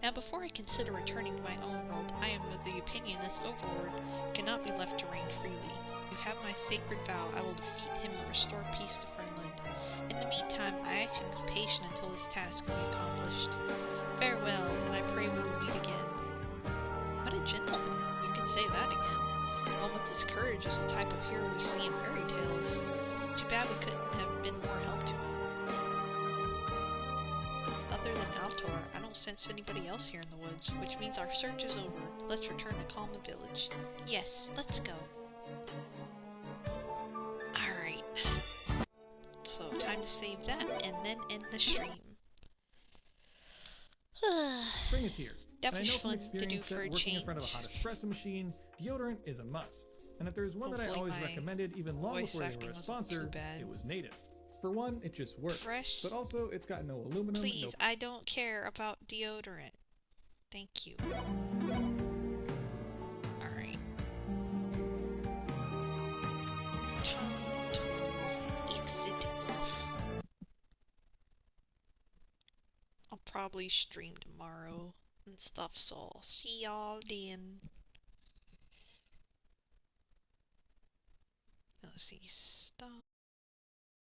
Now, before I consider returning to my own world, I am of the opinion this overlord cannot be left to reign freely. You have my sacred vow I will defeat him and restore peace to Fernland. In the meantime, I ask you to be patient until this task can be accomplished. Farewell, and I pray we will meet again. What a gentleman. You can say that again. One with his courage is the type of hero we see in fairy tales. Too bad we couldn't have been more help to him. Other than Altor, I don't sense anybody else here in the woods, which means our search is over. Let's return to Calma Village. Yes, let's go. Alright. So, time to save that, and then end the stream. Spring is here. That and was I know from fun to do experience for that a working change. in front of a hot espresso machine, deodorant is a must. And if there's one that I Hopefully always my recommended even long voice before they acting were a wasn't too sponsor, bad. it was Native. For one, it just works. Fresh. But also, it's got no aluminum. Please, I don't care about deodorant. Thank you. Alright. Time to exit off. I'll probably stream tomorrow and stuff, so I'll see y'all then. Let's see, stop.